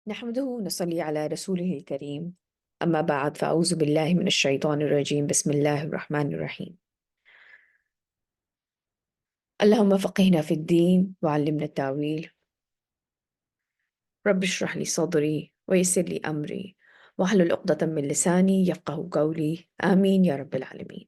نحمده ونصلي على رسوله الكريم أما بعد فأعوذ بالله من الشيطان الرجيم بسم الله الرحمن الرحيم اللهم فقهنا في الدين وعلمنا التأويل رب اشرح لي صدري ويسر لي أمري واحلل عقدة من لساني يفقه قولي آمين يا رب العالمين.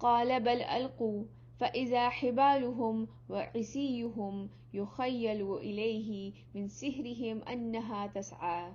قال بل ألقوا فإذا حبالهم وعصيهم يخيل إليه من سحرهم أنها تسعى.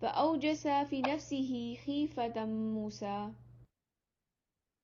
فأوجس في نفسه خيفة موسى.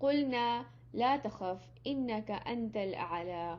قلنا لا تخف إنك أنت الأعلى.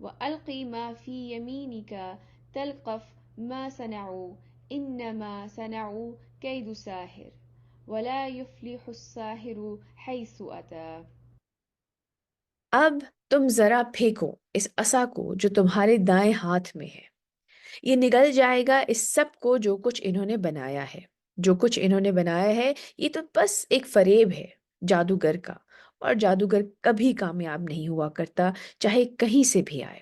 وألق ما في يمينك تلقف ما صنعوا إنما صنعوا كيد ساحر ولا يفلح الساحر حيث أتى. اب تم ذرا پھینکو اس عصا کو جو تمہارے دائیں ہاتھ میں ہے، یہ نگل جائے گا اس سب کو جو کچھ انہوں نے بنایا ہے۔ جو کچھ انہوں نے بنایا ہے یہ تو بس ایک فریب ہے جادوگر کا، اور جادوگر کبھی کامیاب نہیں ہوا کرتا چاہے کہیں سے بھی آئے۔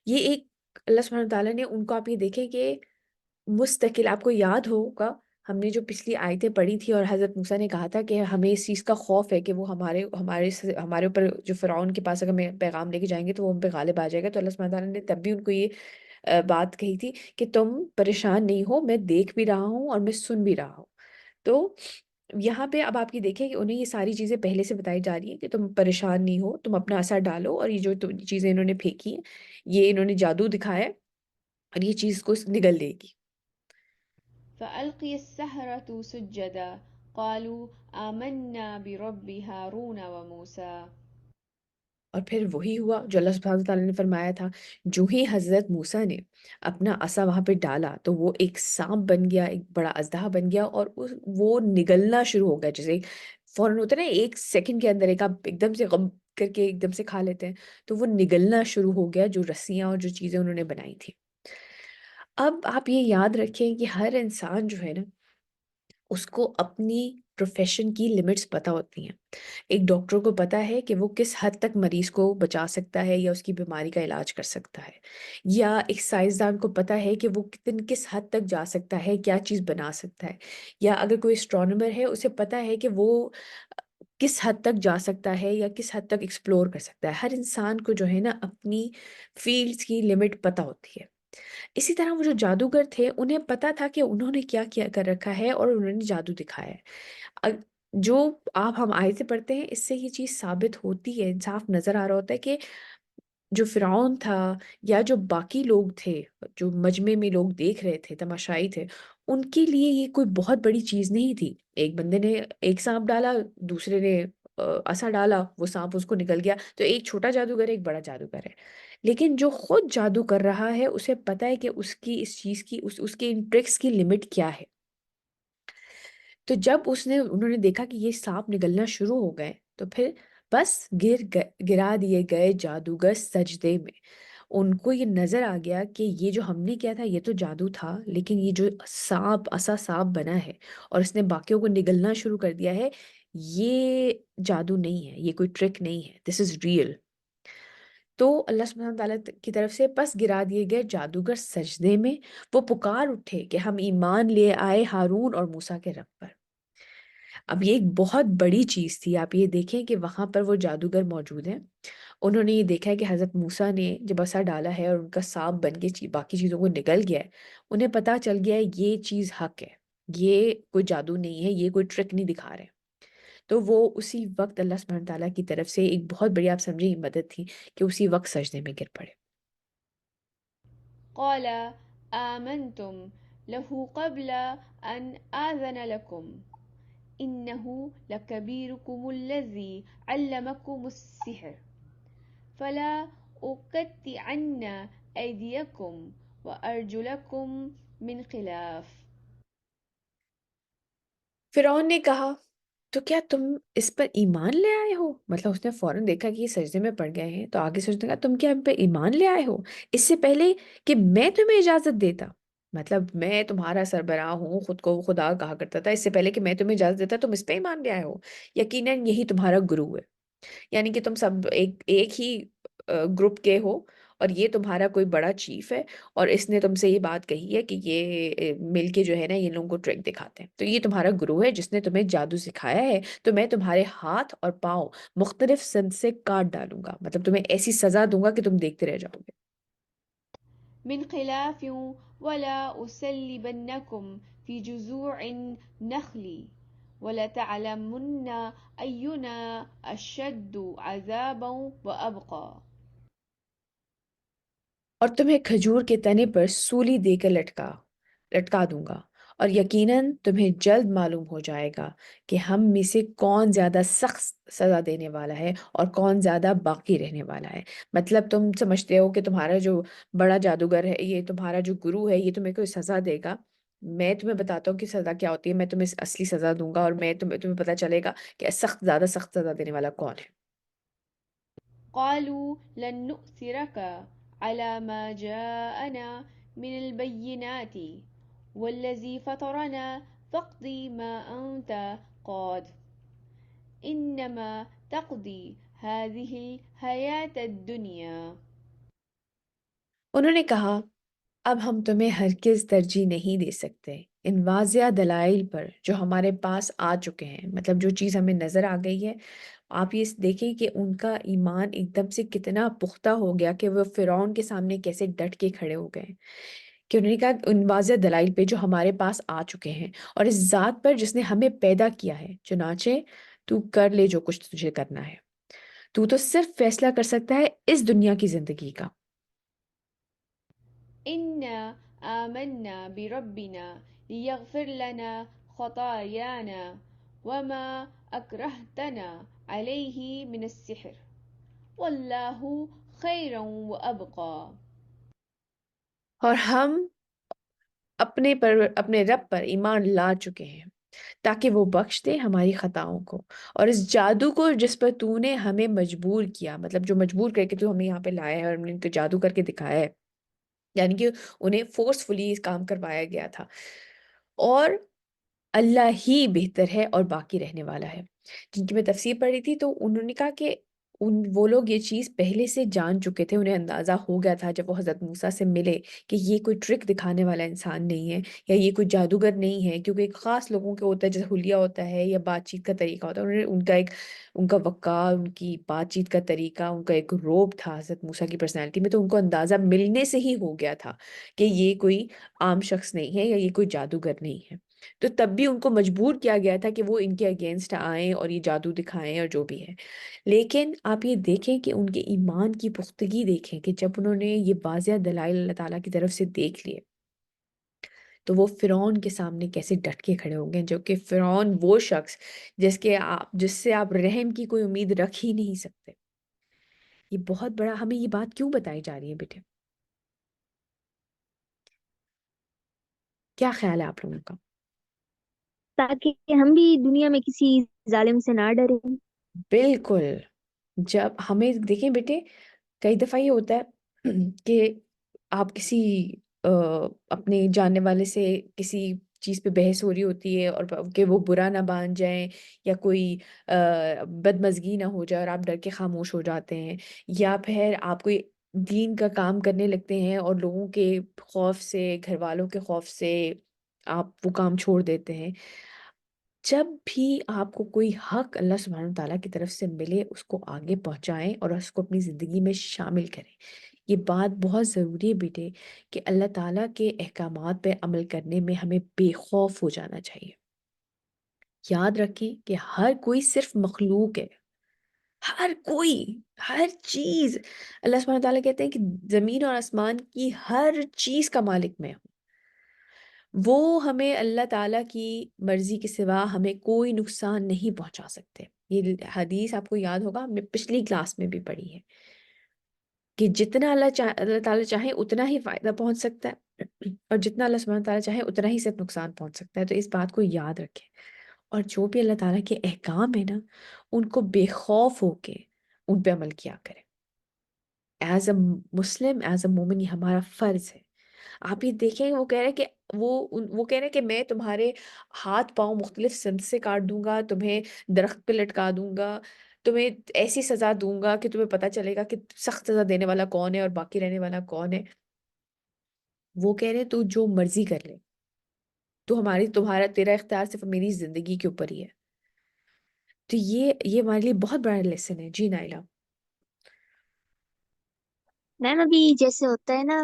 یہ ایک اللہ سبحانہ تعالیٰ نے ان کو، آپ یہ دیکھیں کہ مستقل، آپ کو یاد ہوگا ہم نے جو پچھلی آیتیں پڑھی تھی اور حضرت موسیٰ نے کہا تھا کہ ہمیں اس چیز کا خوف ہے کہ وہ ہمارے اوپر جو فرعون کے پاس اگر ہمیں پیغام لے کے جائیں گے تو وہ ہم پہ غالب آ جائے گا۔ تو اللہ سبحانہ تعالیٰ نے تب بھی ان کو یہ بات کہی تھی کہ تم پریشان نہیں ہو، میں دیکھ بھی رہا ہوں اور میں سن بھی رہا ہوں۔ تو یہاں پہ اب آپ یہ دیکھیں کہ انہیں یہ ساری چیزیں پہلے سے بتائی جا رہی ہیں کہ تم پریشان نہیں ہو، تم اپنا اثر ڈالو، اور یہ جو چیزیں انہوں نے پھینکی ہیں، یہ انہوں نے جادو دکھایا ہے اور یہ چیز کو نگل دے گی۔ فألقي السحرة سجدا قالوا آمنا برب هارون وموسى. اور پھر وہی ہوا جو اللہ سبحانہ تعالیٰ نے فرمایا تھا، جو ہی حضرت موسیٰ نے اپنا عصا وہاں پہ ڈالا تو وہ ایک سانپ بن گیا، ایک بڑا اژدہا بن گیا، اور وہ نگلنا شروع ہو گیا، جیسے فوراً ہوتا ہے نا ایک سیکنڈ کے اندر ایک آپ ایک دم سے غم کر کے ایک دم سے کھا لیتے ہیں، تو وہ نگلنا شروع ہو گیا جو رسیاں اور جو چیزیں انہوں نے بنائی تھی۔ اب آپ یہ یاد رکھیں کہ ہر انسان جو ہے نا، اس کو اپنی پروفیشن کی لمٹس پتہ ہوتی ہیں۔ ایک ڈاکٹر کو پتہ ہے کہ وہ کس حد تک مریض کو بچا سکتا ہے یا اس کی بیماری کا علاج کر سکتا ہے، یا ایک سائنسدان کو پتہ ہے کہ وہ کس حد تک جا سکتا ہے، کیا چیز بنا سکتا ہے، یا اگر کوئی اسٹرانومر ہے اسے پتہ ہے کہ وہ کس حد تک جا سکتا ہے یا کس حد تک ایکسپلور کر سکتا ہے۔ ہر انسان کو جو ہے نا اپنی فیلڈز کی لمٹ پتہ ہوتی ہے۔ اسی طرح وہ جو جادوگر تھے انہیں پتا تھا کہ انہوں نے کیا کیا کر رکھا ہے اور انہوں نے جادو دکھایا ہے۔ جو آپ ہم آیتیں پڑھتے ہیں اس سے یہ چیز ثابت ہوتی ہے، صاف نظر آ رہا ہوتا ہے کہ جو فرعون تھا یا جو باقی لوگ تھے، جو مجمع میں لوگ دیکھ رہے تھے، تماشائی تھے، ان کے لیے یہ کوئی بہت بڑی چیز نہیں تھی۔ ایک بندے نے ایک سانپ ڈالا، دوسرے نے عصا ڈالا، وہ سانپ اس کو نکل گیا، تو ایک چھوٹا جادوگر ہے، ایک بڑا جادوگر ہے۔ لیکن جو خود جادو کر رہا ہے اسے پتہ ہے کہ اس کی اس چیز کی اس کے ان ٹرکس کی لمٹ کیا ہے۔ تو جب انہوں نے دیکھا کہ یہ سانپ نگلنا شروع ہو گئے تو پھر بس گرا دیے گئے جادوگر سجدے میں۔ ان کو یہ نظر آ گیا کہ یہ جو ہم نے کیا تھا یہ تو جادو تھا، لیکن یہ جو سانپ عصا سانپ بنا ہے اور اس نے باقیوں کو نگلنا شروع کر دیا ہے، یہ جادو نہیں ہے، یہ کوئی ٹرک نہیں ہے، دس از ریئل۔ تو اللہ سبحانہ تعالیٰ کی طرف سے پس گرا دیے گئے جادوگر سجدے میں، وہ پکار اٹھے کہ ہم ایمان لے آئے ہارون اور موسیٰ کے رب پر۔ اب یہ ایک بہت بڑی چیز تھی، آپ یہ دیکھیں کہ وہاں پر وہ جادوگر موجود ہیں، انہوں نے یہ دیکھا ہے کہ حضرت موسیٰ نے جب عصا ڈالا ہے اور ان کا سانپ بن کے باقی چیزوں کو نگل گیا ہے، انہیں پتہ چل گیا ہے یہ چیز حق ہے، یہ کوئی جادو نہیں ہے، یہ کوئی ٹرک نہیں دکھا رہے۔ تو وہ اسی وقت اللہ سبحانہ تعالیٰ کی طرف سے ایک بہت بڑی، آپ سمجھیں، مدد تھی کہ اسی وقت سجدے میں گر پڑے۔ قال آمنتم له قبل أن آذن لكم إنه لكبيركم الذي علمكم السحر فلا أقطعن أيديكم وأرجلكم من خلاف. فرعون نے کہا تو کیا تم اس پر ایمان لے آئے ہو؟ مطلب اس نے فوراً دیکھا کہ یہ سجدے میں پڑ گئے ہیں تو آگے سوچنے لگا تم کیا ہم پہ ایمان لے آئے ہو اس سے پہلے کہ میں تمہیں اجازت دیتا؟ مطلب میں تمہارا سربراہ ہوں، خود کو خدا کہا کرتا تھا، اس سے پہلے کہ میں تمہیں اجازت دیتا تم اس پہ ایمان لے آئے ہو؟ یقیناً یہی تمہارا گرو ہے، یعنی کہ تم سب ایک ہی گروپ کے ہو اور یہ تمہارا کوئی بڑا چیف ہے اور اس نے تم سے یہ بات کہی ہے کہ یہ مل کے جو ہے نا یہ لوگوں کو ٹرک دکھاتے ہیں، تو یہ تمہارا گرو ہے جس نے تمہیں جادو سکھایا ہے، تو میں تمہارے ہاتھ اور پاؤں مختلف سن سے کاٹ ڈالوں گا، مطلب تمہیں ایسی سزا دوں گا کہ تم دیکھتے رہ جاؤ گے۔ من خلاف ولا أسلبنكم في جذوع النخل ولتعلمن أينا أشد عذابا وأبقى. اور تمہیں کھجور کے تنے پر سولی دے کر لٹکا دوں گا اور یقیناً تمہیں جلد معلوم ہو جائے گا کہ ہم میں سے کون زیادہ سخت سزا دینے والا ہے اور کون زیادہ باقی رہنے والا ہے۔ مطلب تم سمجھتے ہو کہ تمہارا جو بڑا جادوگر ہے، یہ تمہارا جو گرو ہے، یہ تمہیں کوئی سزا دے گا۔ میں تمہیں بتاتا ہوں کہ سزا کیا ہوتی ہے، میں تمہیں اصلی سزا دوں گا، اور تمہیں پتہ چلے گا کہ زیادہ سخت سزا دینے والا کون ہے۔ قالوا لن نؤثرك على ما جاءنا من البينات والذي فطرنا فاقض ما أنت قاض إنما تقضي هذه الحياة الدنيا۔ انہوں نے کہا، اب ہم تمہیں ہرگز ترجیح نہیں دے سکتے ان واضح دلائل پر جو ہمارے پاس آ چکے ہیں، مطلب جو چیز ہمیں نظر آ گئی ہے۔ آپ یہ دیکھیں کہ ان کا ایمان ایک دم سے کتنا پختہ ہو گیا کہ وہ فرعون کے سامنے کیسے ڈٹ کے کھڑے ہو گئے، کہ انہوں نے کہا ان واضح دلائل پہ جو ہمارے پاس آ چکے ہیں، اور اس ذات پر جس نے ہمیں پیدا کیا ہے، چنانچہ تو کر لے جو کچھ تجھے کرنا ہے، تو صرف فیصلہ کر سکتا ہے اس دنیا کی زندگی کا۔ إنا آمنا بربنا ليغفر لنا خطايانا وما أكرهتنا عليه من السحر والله خير وأبقى۔ اور ہم اپنے رب پر ایمان لا چکے ہیں تاکہ وہ بخش دے ہماری خطاؤں کو، اور اس جادو کو جس پر تو نے ہمیں مجبور کیا، مطلب جو مجبور کر کے تو ہمیں یہاں پہ لایا ہے اور ہم نے ان کو جادو کر کے دکھایا ہے، یعنی کہ انہیں فورسفلی اس کام کروایا گیا تھا، اور اللہ ہی بہتر ہے اور باقی رہنے والا ہے۔ جن کی میں تفسیر پڑھ رہی تھی تو انہوں نے کہا کہ وہ لوگ یہ چیز پہلے سے جان چکے تھے، انہیں اندازہ ہو گیا تھا جب وہ حضرت موسیٰ سے ملے کہ یہ کوئی ٹرک دکھانے والا انسان نہیں ہے، یا یہ کوئی جادوگر نہیں ہے، کیونکہ ایک خاص لوگوں کے ہوتا ہے جیسے حلیہ ہوتا ہے یا بات چیت کا طریقہ ہوتا ہے، انہوں نے ان کا وقار، ان کی بات چیت کا طریقہ، ان کا ایک روب تھا حضرت موسیٰ کی پرسنالٹی میں، تو ان کو اندازہ ملنے سے ہی ہو گیا تھا کہ یہ کوئی عام شخص نہیں ہے یا یہ کوئی جادوگر نہیں ہے۔ تو تب بھی ان کو مجبور کیا گیا تھا کہ وہ ان کے اگینسٹ آئیں اور یہ جادو دکھائیں اور جو بھی ہے۔ لیکن آپ یہ دیکھیں کہ ان کے ایمان کی پختگی دیکھیں کہ جب انہوں نے یہ واضح دلائل اللہ تعالیٰ کی طرف سے دیکھ لیے تو وہ فرعون کے سامنے کیسے ڈٹ کے کھڑے ہوں گے، جو کہ فرعون وہ شخص جس سے آپ رحم کی کوئی امید رکھ ہی نہیں سکتے۔ یہ بہت بڑا، ہمیں یہ بات کیوں بتائی جا رہی ہے بیٹے؟ کیا خیال ہے آپ لوگوں کا؟ تاکہ ہم بھی دنیا میں کسی ظالم سے نہ ڈریں۔ بالکل، جب ہمیں دیکھیں بیٹے، کئی دفعہ یہ ہوتا ہے کہ آپ کسی اپنے جاننے والے سے کسی چیز پہ بحث ہو رہی ہوتی ہے، اور کہ وہ برا نہ مان جائیں یا کوئی بدمزگی نہ ہو جائے اور آپ ڈر کے خاموش ہو جاتے ہیں، یا پھر آپ کوئی دین کا کام کرنے لگتے ہیں اور لوگوں کے خوف سے، گھر والوں کے خوف سے آپ وہ کام چھوڑ دیتے ہیں۔ جب بھی آپ کو کوئی حق اللہ سبحانہ تعالیٰ کی طرف سے ملے، اس کو آگے پہنچائیں اور اس کو اپنی زندگی میں شامل کریں۔ یہ بات بہت ضروری ہے بیٹے کہ اللہ تعالیٰ کے احکامات پہ عمل کرنے میں ہمیں بے خوف ہو جانا چاہیے۔ یاد رکھیں کہ ہر کوئی صرف مخلوق ہے، ہر کوئی، ہر چیز۔ اللہ سبحانہ تعالیٰ کہتے ہیں کہ زمین اور آسمان کی ہر چیز کا مالک میں ہوں۔ وہ ہمیں اللہ تعالیٰ کی مرضی کے سوا ہمیں کوئی نقصان نہیں پہنچا سکتے۔ یہ حدیث آپ کو یاد ہوگا، ہم نے پچھلی کلاس میں بھی پڑھی ہے کہ جتنا اللہ تعالیٰ چاہے اتنا ہی فائدہ پہنچ سکتا ہے، اور جتنا اللہ سبحانہ تعالیٰ چاہے اتنا ہی صرف نقصان پہنچ سکتا ہے۔ تو اس بات کو یاد رکھیں، اور جو بھی اللہ تعالیٰ کے احکام ہیں نا، ان کو بے خوف ہو کے ان پہ عمل کیا کریں۔ As a Muslim, as a مومن، یہ ہمارا فرض ہے۔ آپ یہ دیکھیں، وہ کہہ رہے کہ وہ کہہ رہے کہ میں تمہارے ہاتھ پاؤں مختلف سمت سے کاٹ دوں گا، تمہیں درخت پہ لٹکا دوں گا، تمہیں ایسی سزا دوں گا کہ تمہیں پتہ چلے گا کہ سخت سزا دینے والا کون ہے اور باقی رہنے والا کون ہے۔ وہ کہہ رہے تو جو مرضی کر لے، تو تیرا اختیار صرف میری زندگی کے اوپر ہی ہے۔ تو یہ ہمارے لیے بہت بڑا لیسن ہے۔ جی نائلہ۔ میم ابھی جیسے ہوتا ہے نا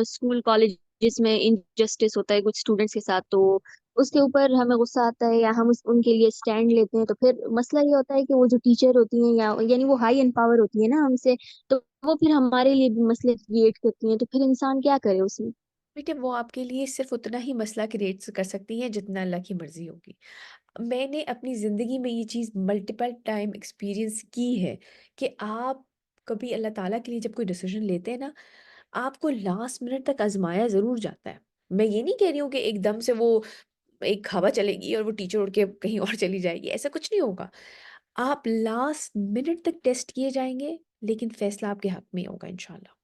اسکول کالج جس میں انجسٹس ہوتا ہے کچھ اسٹوڈینٹس کے ساتھ، تو اس کے اوپر ہمیں غصہ آتا ہے یا ہم ان کے لیے اسٹینڈ لیتے ہیں، تو پھر مسئلہ یہ ہوتا ہے کہ وہ جو ٹیچر ہوتی ہیں یا یعنی وہ ہائی اینڈ پاور ہوتی ہے نا ہم سے، تو وہ پھر ہمارے لیے بھی مسئلے کریٹ کرتی ہیں، تو پھر انسان کیا کرے اس میں؟ بیٹے وہ آپ کے لیے صرف اتنا ہی مسئلہ کریٹ کر سکتی ہیں جتنا اللہ کی مرضی ہوگی۔ میں نے اپنی زندگی میں یہ چیز ملٹیپل ٹائم ایکسپیرینس کی ہے کہ آپ کبھی اللہ تعالیٰ کے لیے جب کوئی ڈیسیژن لیتے ہیں نا، آپ کو لاسٹ منٹ تک آزمایا ضرور جاتا ہے۔ میں یہ نہیں کہہ رہی ہوں کہ ایک دم سے وہ ایک ہوا چلے گی اور وہ ٹیچر اڑ کے کہیں اور چلی جائے گی، ایسا کچھ نہیں ہوگا۔ آپ لاسٹ منٹ تک ٹیسٹ کیے جائیں گے، لیکن فیصلہ آپ کے حق میں ہوگا انشاءاللہ۔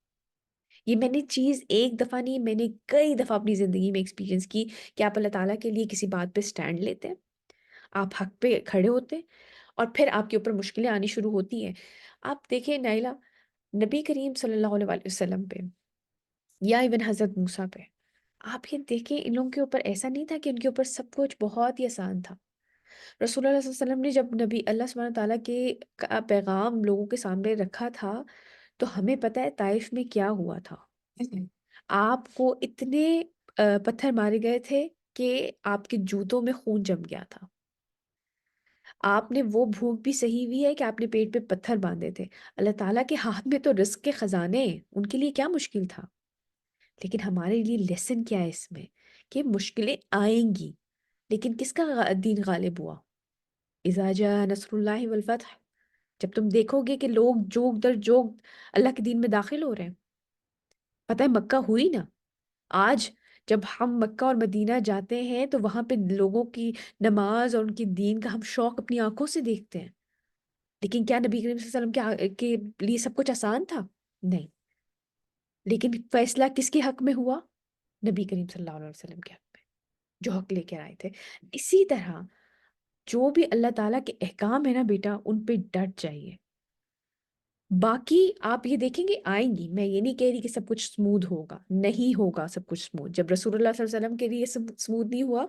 یہ میں نے چیز ایک دفعہ نہیں، میں نے کئی دفعہ اپنی زندگی میں ایکسپیرینس کی کہ آپ اللہ تعالیٰ کے لیے کسی بات پہ سٹینڈ لیتے ہیں، آپ حق پہ کھڑے ہوتے ہیں، اور پھر آپ کے اوپر مشکلیں آنی شروع ہوتی ہیں۔ آپ دیکھیں نائلہ، نبی کریم صلی اللہ علیہ وآلہ وسلم پہ یا ایون حضرت موسیٰ پہ، آپ یہ دیکھیں ان لوگوں کے اوپر ایسا نہیں تھا کہ ان کے اوپر سب کچھ بہت ہی آسان تھا۔ رسول اللہ صلی اللہ علیہ وسلم نے جب نبی اللہ سبحانہ تعالیٰ کے کا پیغام لوگوں کے سامنے رکھا تھا، تو ہمیں پتہ ہے طائف میں کیا ہوا تھا۔ آپ کو اتنے پتھر مارے گئے تھے کہ آپ کے جوتوں میں خون جم گیا تھا۔ آپ نے وہ بھوک بھی سہی ہوئی ہے کہ آپ نے پیٹ پہ پتھر باندھے تھے۔ اللہ تعالیٰ کے ہاتھ میں تو رزق کے خزانے ہیں، ان کے لیے کیا مشکل تھا؟ لیکن ہمارے لیے لیسن کیا ہے اس میں، کہ مشکلیں آئیں گی، لیکن کس کا دین غالب ہوا؟ اذا جاء نصر اللہ والفتح، جب تم دیکھو گے کہ لوگ جوگ در جوگ اللہ کے دین میں داخل ہو رہے ہیں۔ پتہ ہے مکہ ہوئی نا، آج جب ہم مکہ اور مدینہ جاتے ہیں تو وہاں پہ لوگوں کی نماز اور ان کی دین کا ہم شوق اپنی آنکھوں سے دیکھتے ہیں، لیکن کیا نبی کریم صلی اللہ علیہ وسلم کے لیے سب کچھ آسان تھا؟ نہیں، لیکن فیصلہ کس کے حق میں ہوا؟ نبی کریم صلی اللہ علیہ وسلم کے حق میں، جو حق لے کر آئے تھے۔ اسی طرح جو بھی اللہ تعالیٰ کے احکام ہے نا بیٹا، ان پہ ڈٹ جائیے۔ باقی آپ یہ دیکھیں گے آئیں گی، میں یہ نہیں کہہ رہی کہ سب کچھ سمودھ ہوگا، نہیں ہوگا سب کچھ سمودھ۔ جب رسول اللہ صلی اللہ علیہ وسلم کے لیے سمودھ نہیں ہوا،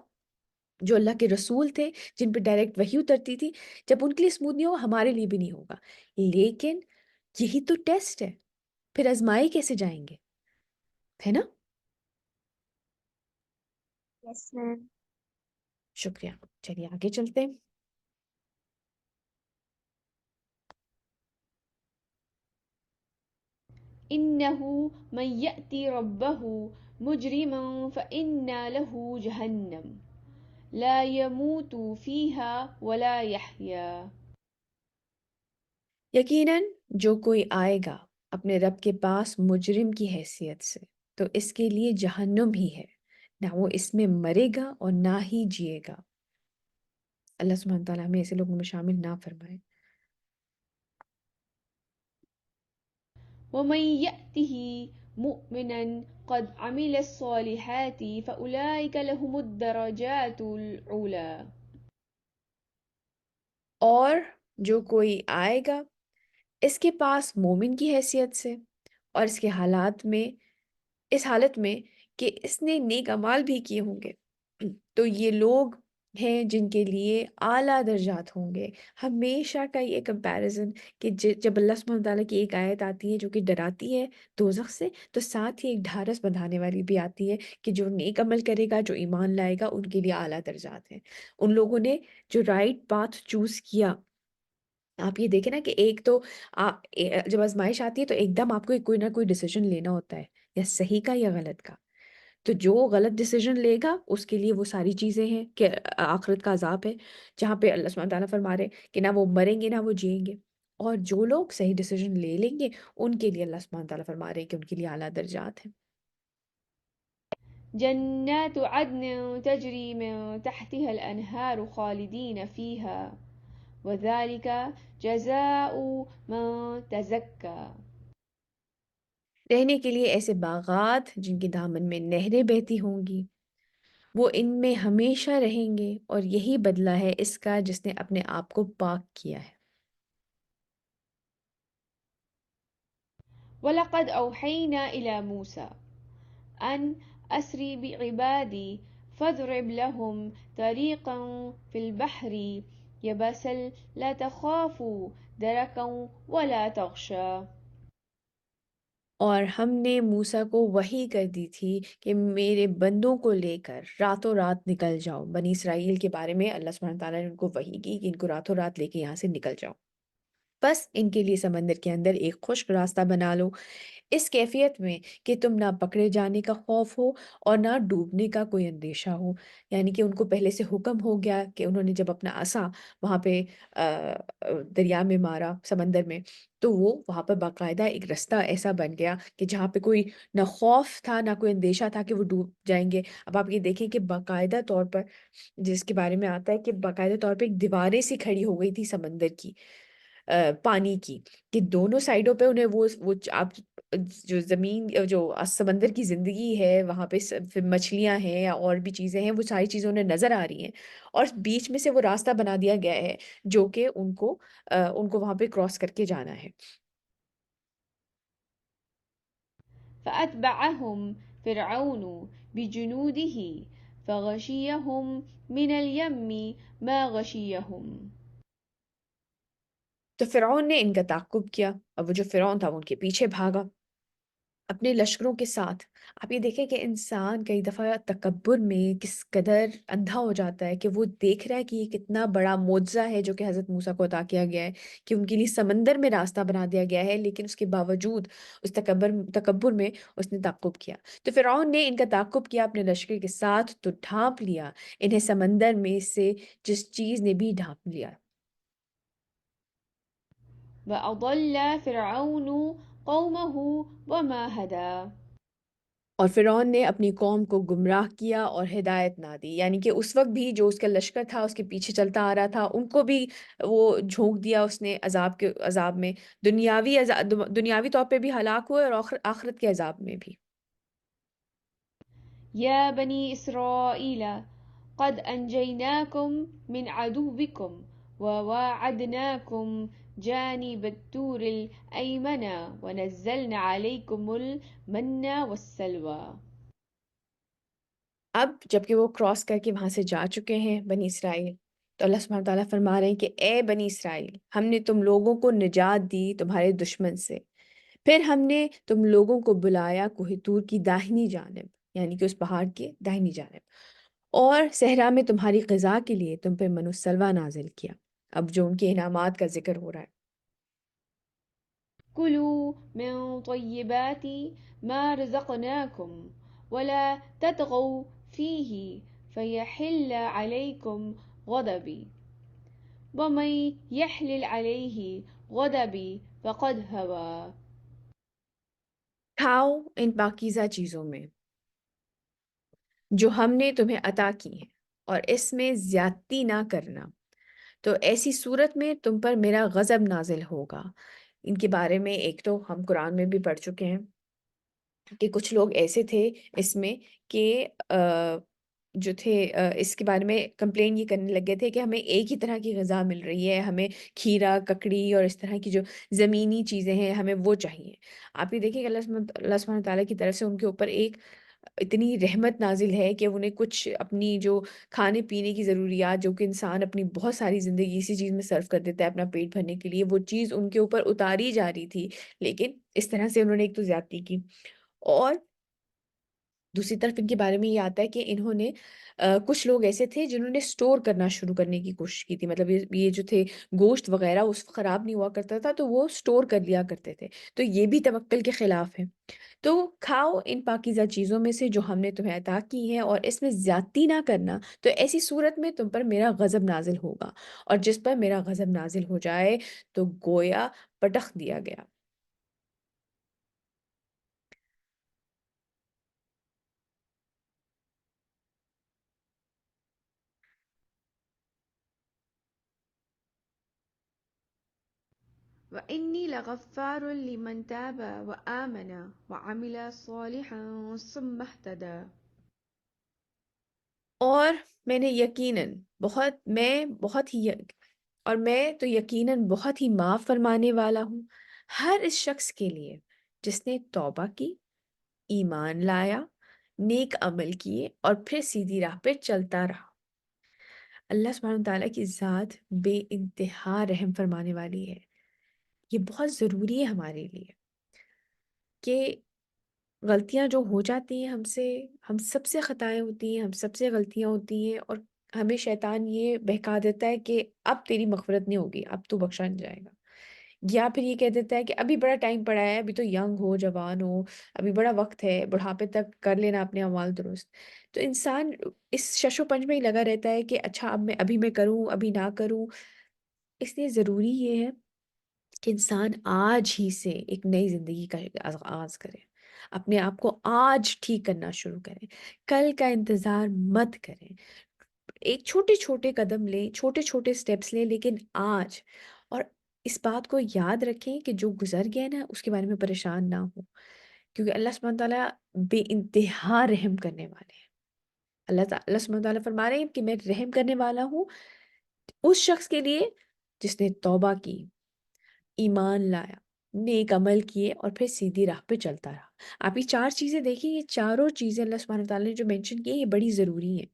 جو اللہ کے رسول تھے جن پہ ڈائریکٹ وحی اترتی تھی، جب ان کے لیے سمودھ نہیں ہوا، ہمارے لیے بھی نہیں ہوگا۔ لیکن یہی تو ٹیسٹ ہے، پھر آزمائے کیسے جائیں گے، ہے نا؟ یس میم۔ شکریہ، چلیے آگے چلتے ہیں۔ إنه من يأتي ربه مجرما فإن له جهنم لا يموت فيها ولا يحيا۔ یقیناً جو کوئی آئے گا اپنے رب کے پاس مجرم کی حیثیت سے، تو اس کے لیے جہنم ہی ہے، نہ وہ اس میں مرے گا اور نہ ہی جیے گا۔ اللہ سبحانہ تعالیٰ ہمیں ایسے لوگوں میں شامل نہ فرمائے۔ ومن يأته مؤمنا قد عمل الصالحات فأولئك لهم الدرجات العلى۔ اور جو کوئی آئے گا اس کے پاس مومن کی حیثیت سے، اور اس کے حالات میں، اس حالت میں کہ اس نے نیک اعمال بھی کیے ہوں گے، تو یہ لوگ ہیں جن کے لیے اعلیٰ درجات ہوں گے۔ ہمیشہ کا یہ کمپیریزن کہ جب اللہ سبحانہ تعالیٰ کی ایک آیت آتی ہے جو کہ ڈراتی ہے دوزخ سے، تو ساتھ ہی ایک ڈھارس بندھانے والی بھی آتی ہے کہ جو نیک عمل کرے گا، جو ایمان لائے گا، ان کے لیے اعلیٰ درجات ہیں۔ ان لوگوں نے جو رائٹ پاتھ چوز کیا۔ آپ یہ دیکھیں نا کہ ایک تو جب آزمائش آتی ہے تو ایک دم آپ کو کوئی نہ کوئی ڈیسیجن لینا ہوتا ہے، یا صحیح کا یا غلط کا۔ تو جو غلط ڈیسیجن لے گا اس کے لیے وہ ساری چیزیں ہیں کہ آخرت کا عذاب ہے، جہاں پہ اللہ سبحانہ تعالیٰ فرما رہے کہ نہ وہ مریں گے نہ وہ جئیں گے۔ اور جو لوگ صحیح ڈیسیجن لے لیں گے ان کے لیے اللہ سبحانہ تعالیٰ فرما رہے ہیں کہ ان کے لیے اعلیٰ درجات ہیں۔ جنات عدن تجري من تحتها الأنهار خالدين فيها وذلك جزاء من تزكى۔ رہنے کے لیے ایسے باغات جن کے دامن میں نہریں بہتی ہوں گی، وہ ان میں ہمیشہ رہیں گے، اور یہی بدلہ ہے اس کا جس نے اپنے آپ کو پاک کیا ہے۔ ولقد أوحينا إلى موسى أن أسر بعبادي فاضرب لهم طريقا في البحر يبسا لا تخاف دركا ولا تخشى۔ اور ہم نے موسیٰ کو وحی کر دی تھی کہ میرے بندوں کو لے کر راتوں رات نکل جاؤ۔ بنی اسرائیل کے بارے میں اللہ سبحانہ تعالیٰ نے ان کو وحی کی کہ ان کو راتوں رات لے کے یہاں سے نکل جاؤ، بس ان کے لیے سمندر کے اندر ایک خشک راستہ بنا لو، اس کیفیت میں کہ تم نہ پکڑے جانے کا خوف ہو اور نہ ڈوبنے کا کوئی اندیشہ ہو. یعنی کہ ان کو پہلے سے حکم ہو گیا کہ انہوں نے جب اپنا عصا وہاں پہ دریا میں مارا، سمندر میں، تو وہ وہاں پر باقاعدہ ایک رستہ ایسا بن گیا کہ جہاں پہ کوئی نہ خوف تھا نہ کوئی اندیشہ تھا کہ وہ ڈوب جائیں گے. اب آپ یہ دیکھیں کہ باقاعدہ طور پر جس کے بارے میں آتا ہے کہ باقاعدہ طور پہ ایک دیواریں سی کھڑی ہو گئی تھی سمندر کی، پانی کی، کہ دونوں سائڈوں پہ انہیں وہ آپ جو زمین جو سمندر کی زندگی ہے وہاں پہ پھر مچھلیاں ہیں یا اور بھی چیزیں ہیں، وہ ساری چیزیں انہیں نظر آ رہی ہیں، اور بیچ میں سے وہ راستہ بنا دیا گیا ہے جو کہ ان کو وہاں پہ کراس کر کے جانا ہے. فأتبعهم فرعون بجنوده فغشيهم من اليم ما غشيهم. تو فرعون نے ان کا تعقب کیا. اب وہ جو فرعون تھا وہ ان کے پیچھے بھاگا اپنے لشکروں کے ساتھ. آپ یہ دیکھیں کہ انسان کئی دفعہ تکبر میں کس قدر اندھا ہو جاتا ہے کہ وہ دیکھ رہا ہے کہ یہ کتنا بڑا معجزہ ہے جو کہ حضرت موسیٰ کو عطا کیا گیا ہے کہ ان کے لیے سمندر میں راستہ بنا دیا گیا ہے، لیکن اس کے باوجود اس تکبر میں اس نے تعقب کیا. تو فرعون نے ان کا تعقب کیا اپنے لشکر کے ساتھ، تو ڈھانپ لیا انہیں سمندر میں سے جس چیز نے بھی ڈھانپ لیا. وأضل فرعون قومه وما هدى. اور فرعون نے اپنی قوم کو گمراہ کیا اور ہدایت نہ دی. یعنی کہ اس وقت بھی جو اس کا لشکر تھا اس کے پیچھے چلتا آ رہا تھا، ان کو بھی وہ جھونک دیا اس نے عذاب میں، دنیاوی طور پہ بھی ہلاک ہوئے اور آخرت کے عذاب میں بھی. يا بني إسرائيل قد أنجيناكم من عدوكم وواعدناكم جانب الطور الأيمن ونزلنا عليكم المن والسلوى. اب جب کہ وہ کراس کر کے وہاں سے جا چکے ہیں بنی اسرائیل، تو اللہ سبحانہ تعالیٰ فرما رہے ہیں کہ اے بنی اسرائیل، ہم نے تم لوگوں کو نجات دی تمہارے دشمن سے، پھر ہم نے تم لوگوں کو بلایا کوہ طور کی داہنی جانب، یعنی کہ اس پہاڑ کے داہنی جانب، اور صحرا میں تمہاری غذا کے لیے تم پہ من و سلوہ نازل کیا. اب جو ان کے انعامات کا ذکر ہو رہا ہے. كلوا من طيبات ما رزقناكم ولا تطغوا فيه فيحل عليكم غضبي ومن يحلل عليه غضبي فقد هوى. کھاؤ ان پاکیزہ چیزوں میں جو ہم نے تمہیں عطا کی ہیں، اور اس میں زیادتی نہ کرنا، تو ایسی صورت میں تم پر میرا غضب نازل ہوگا. ان کے بارے میں ایک تو ہم قرآن میں بھی پڑھ چکے ہیں کہ کچھ لوگ ایسے تھے اس میں کہ جو تھے اس کے بارے میں کمپلین یہ کرنے لگے تھے کہ ہمیں ایک ہی طرح کی غذا مل رہی ہے، ہمیں کھیرا، ککڑی اور اس طرح کی جو زمینی چیزیں ہیں ہمیں وہ چاہیے. آپ یہ دیکھیں کہ اللہ سبحانہ تعالیٰ کی طرف سے ان کے اوپر ایک اتنی رحمت نازل ہے کہ انہیں کچھ اپنی جو کھانے پینے کی ضروریات جو کہ انسان اپنی بہت ساری زندگی اسی چیز میں صرف کر دیتا ہے اپنا پیٹ بھرنے کے لیے، وہ چیز ان کے اوپر اتاری جا رہی تھی، لیکن اس طرح سے انہوں نے ایک تو زیادتی کی. اور دوسری طرف ان کے بارے میں یہ آتا ہے کہ انہوں نے کچھ لوگ ایسے تھے جنہوں نے سٹور کرنا شروع کرنے کی کوشش کی تھی. مطلب یہ جو تھے گوشت وغیرہ اس وقت خراب نہیں ہوا کرتا تھا تو وہ سٹور کر لیا کرتے تھے، تو یہ بھی توکل کے خلاف ہے. تو کھاؤ ان پاکیزہ چیزوں میں سے جو ہم نے تمہیں عطا کی ہیں، اور اس میں زیادتی نہ کرنا، تو ایسی صورت میں تم پر میرا غضب نازل ہوگا، اور جس پر میرا غضب نازل ہو جائے تو گویا پٹخ دیا گیا. وإني لغفار لمن تاب وآمن وعمل صالحا ثم اهتدى. اور میں نے یقیناً تو یقیناً بہت ہی معاف فرمانے والا ہوں ہر اس شخص کے لیے جس نے توبہ کی، ایمان لایا، نیک عمل کیے اور پھر سیدھی راہ پہ چلتا رہا. اللہ سبحانہ تعالیٰ کی ذات بے انتہا رحم فرمانے والی ہے. یہ بہت ضروری ہے ہمارے لیے کہ غلطیاں جو ہو جاتی ہیں ہم سے، ہم سب سے خطائیں ہوتی ہیں، ہم سب سے غلطیاں ہوتی ہیں، اور ہمیں شیطان یہ بہکا دیتا ہے کہ اب تیری مغفرت نہیں ہوگی، اب تو بخشا نہیں جائے گا. یا پھر یہ کہہ دیتا ہے کہ ابھی بڑا ٹائم پڑا ہے، ابھی تو ینگ ہو، جوان ہو، ابھی بڑا وقت ہے، بڑھاپے تک کر لینا اپنے اعمال درست۔ تو انسان اس شش و پنج میں ہی لگا رہتا ہے کہ اچھا ابھی میں کروں، ابھی نہ کروں۔ اس لیے ضروری یہ ہے کہ انسان آج ہی سے ایک نئی زندگی کا آغاز کرے، اپنے آپ کو آج ٹھیک کرنا شروع کریں، کل کا انتظار مت کریں، ایک چھوٹے چھوٹے قدم لیں، چھوٹے چھوٹے سٹیپس لیں، لیکن آج۔ اور اس بات کو یاد رکھیں کہ جو گزر گیا نا اس کے بارے میں پریشان نہ ہو، کیونکہ اللہ سبحانہ تعالیٰ بے انتہا رحم کرنے والے ہیں۔ اللہ سبحانہ تعالیٰ فرما رہے ہیں کہ میں رحم کرنے والا ہوں اس شخص کے لیے جس نے توبہ کی، ایمان لایا، نیک عمل کیے اور پھر سیدھی راہ پہ چلتا رہا۔ آپ یہ 4 چیزیں دیکھیں، یہ چاروں چیزیں اللہ سبحانہ تعالیٰ نے جو مینشن کی ہیں یہ بڑی ضروری ہیں۔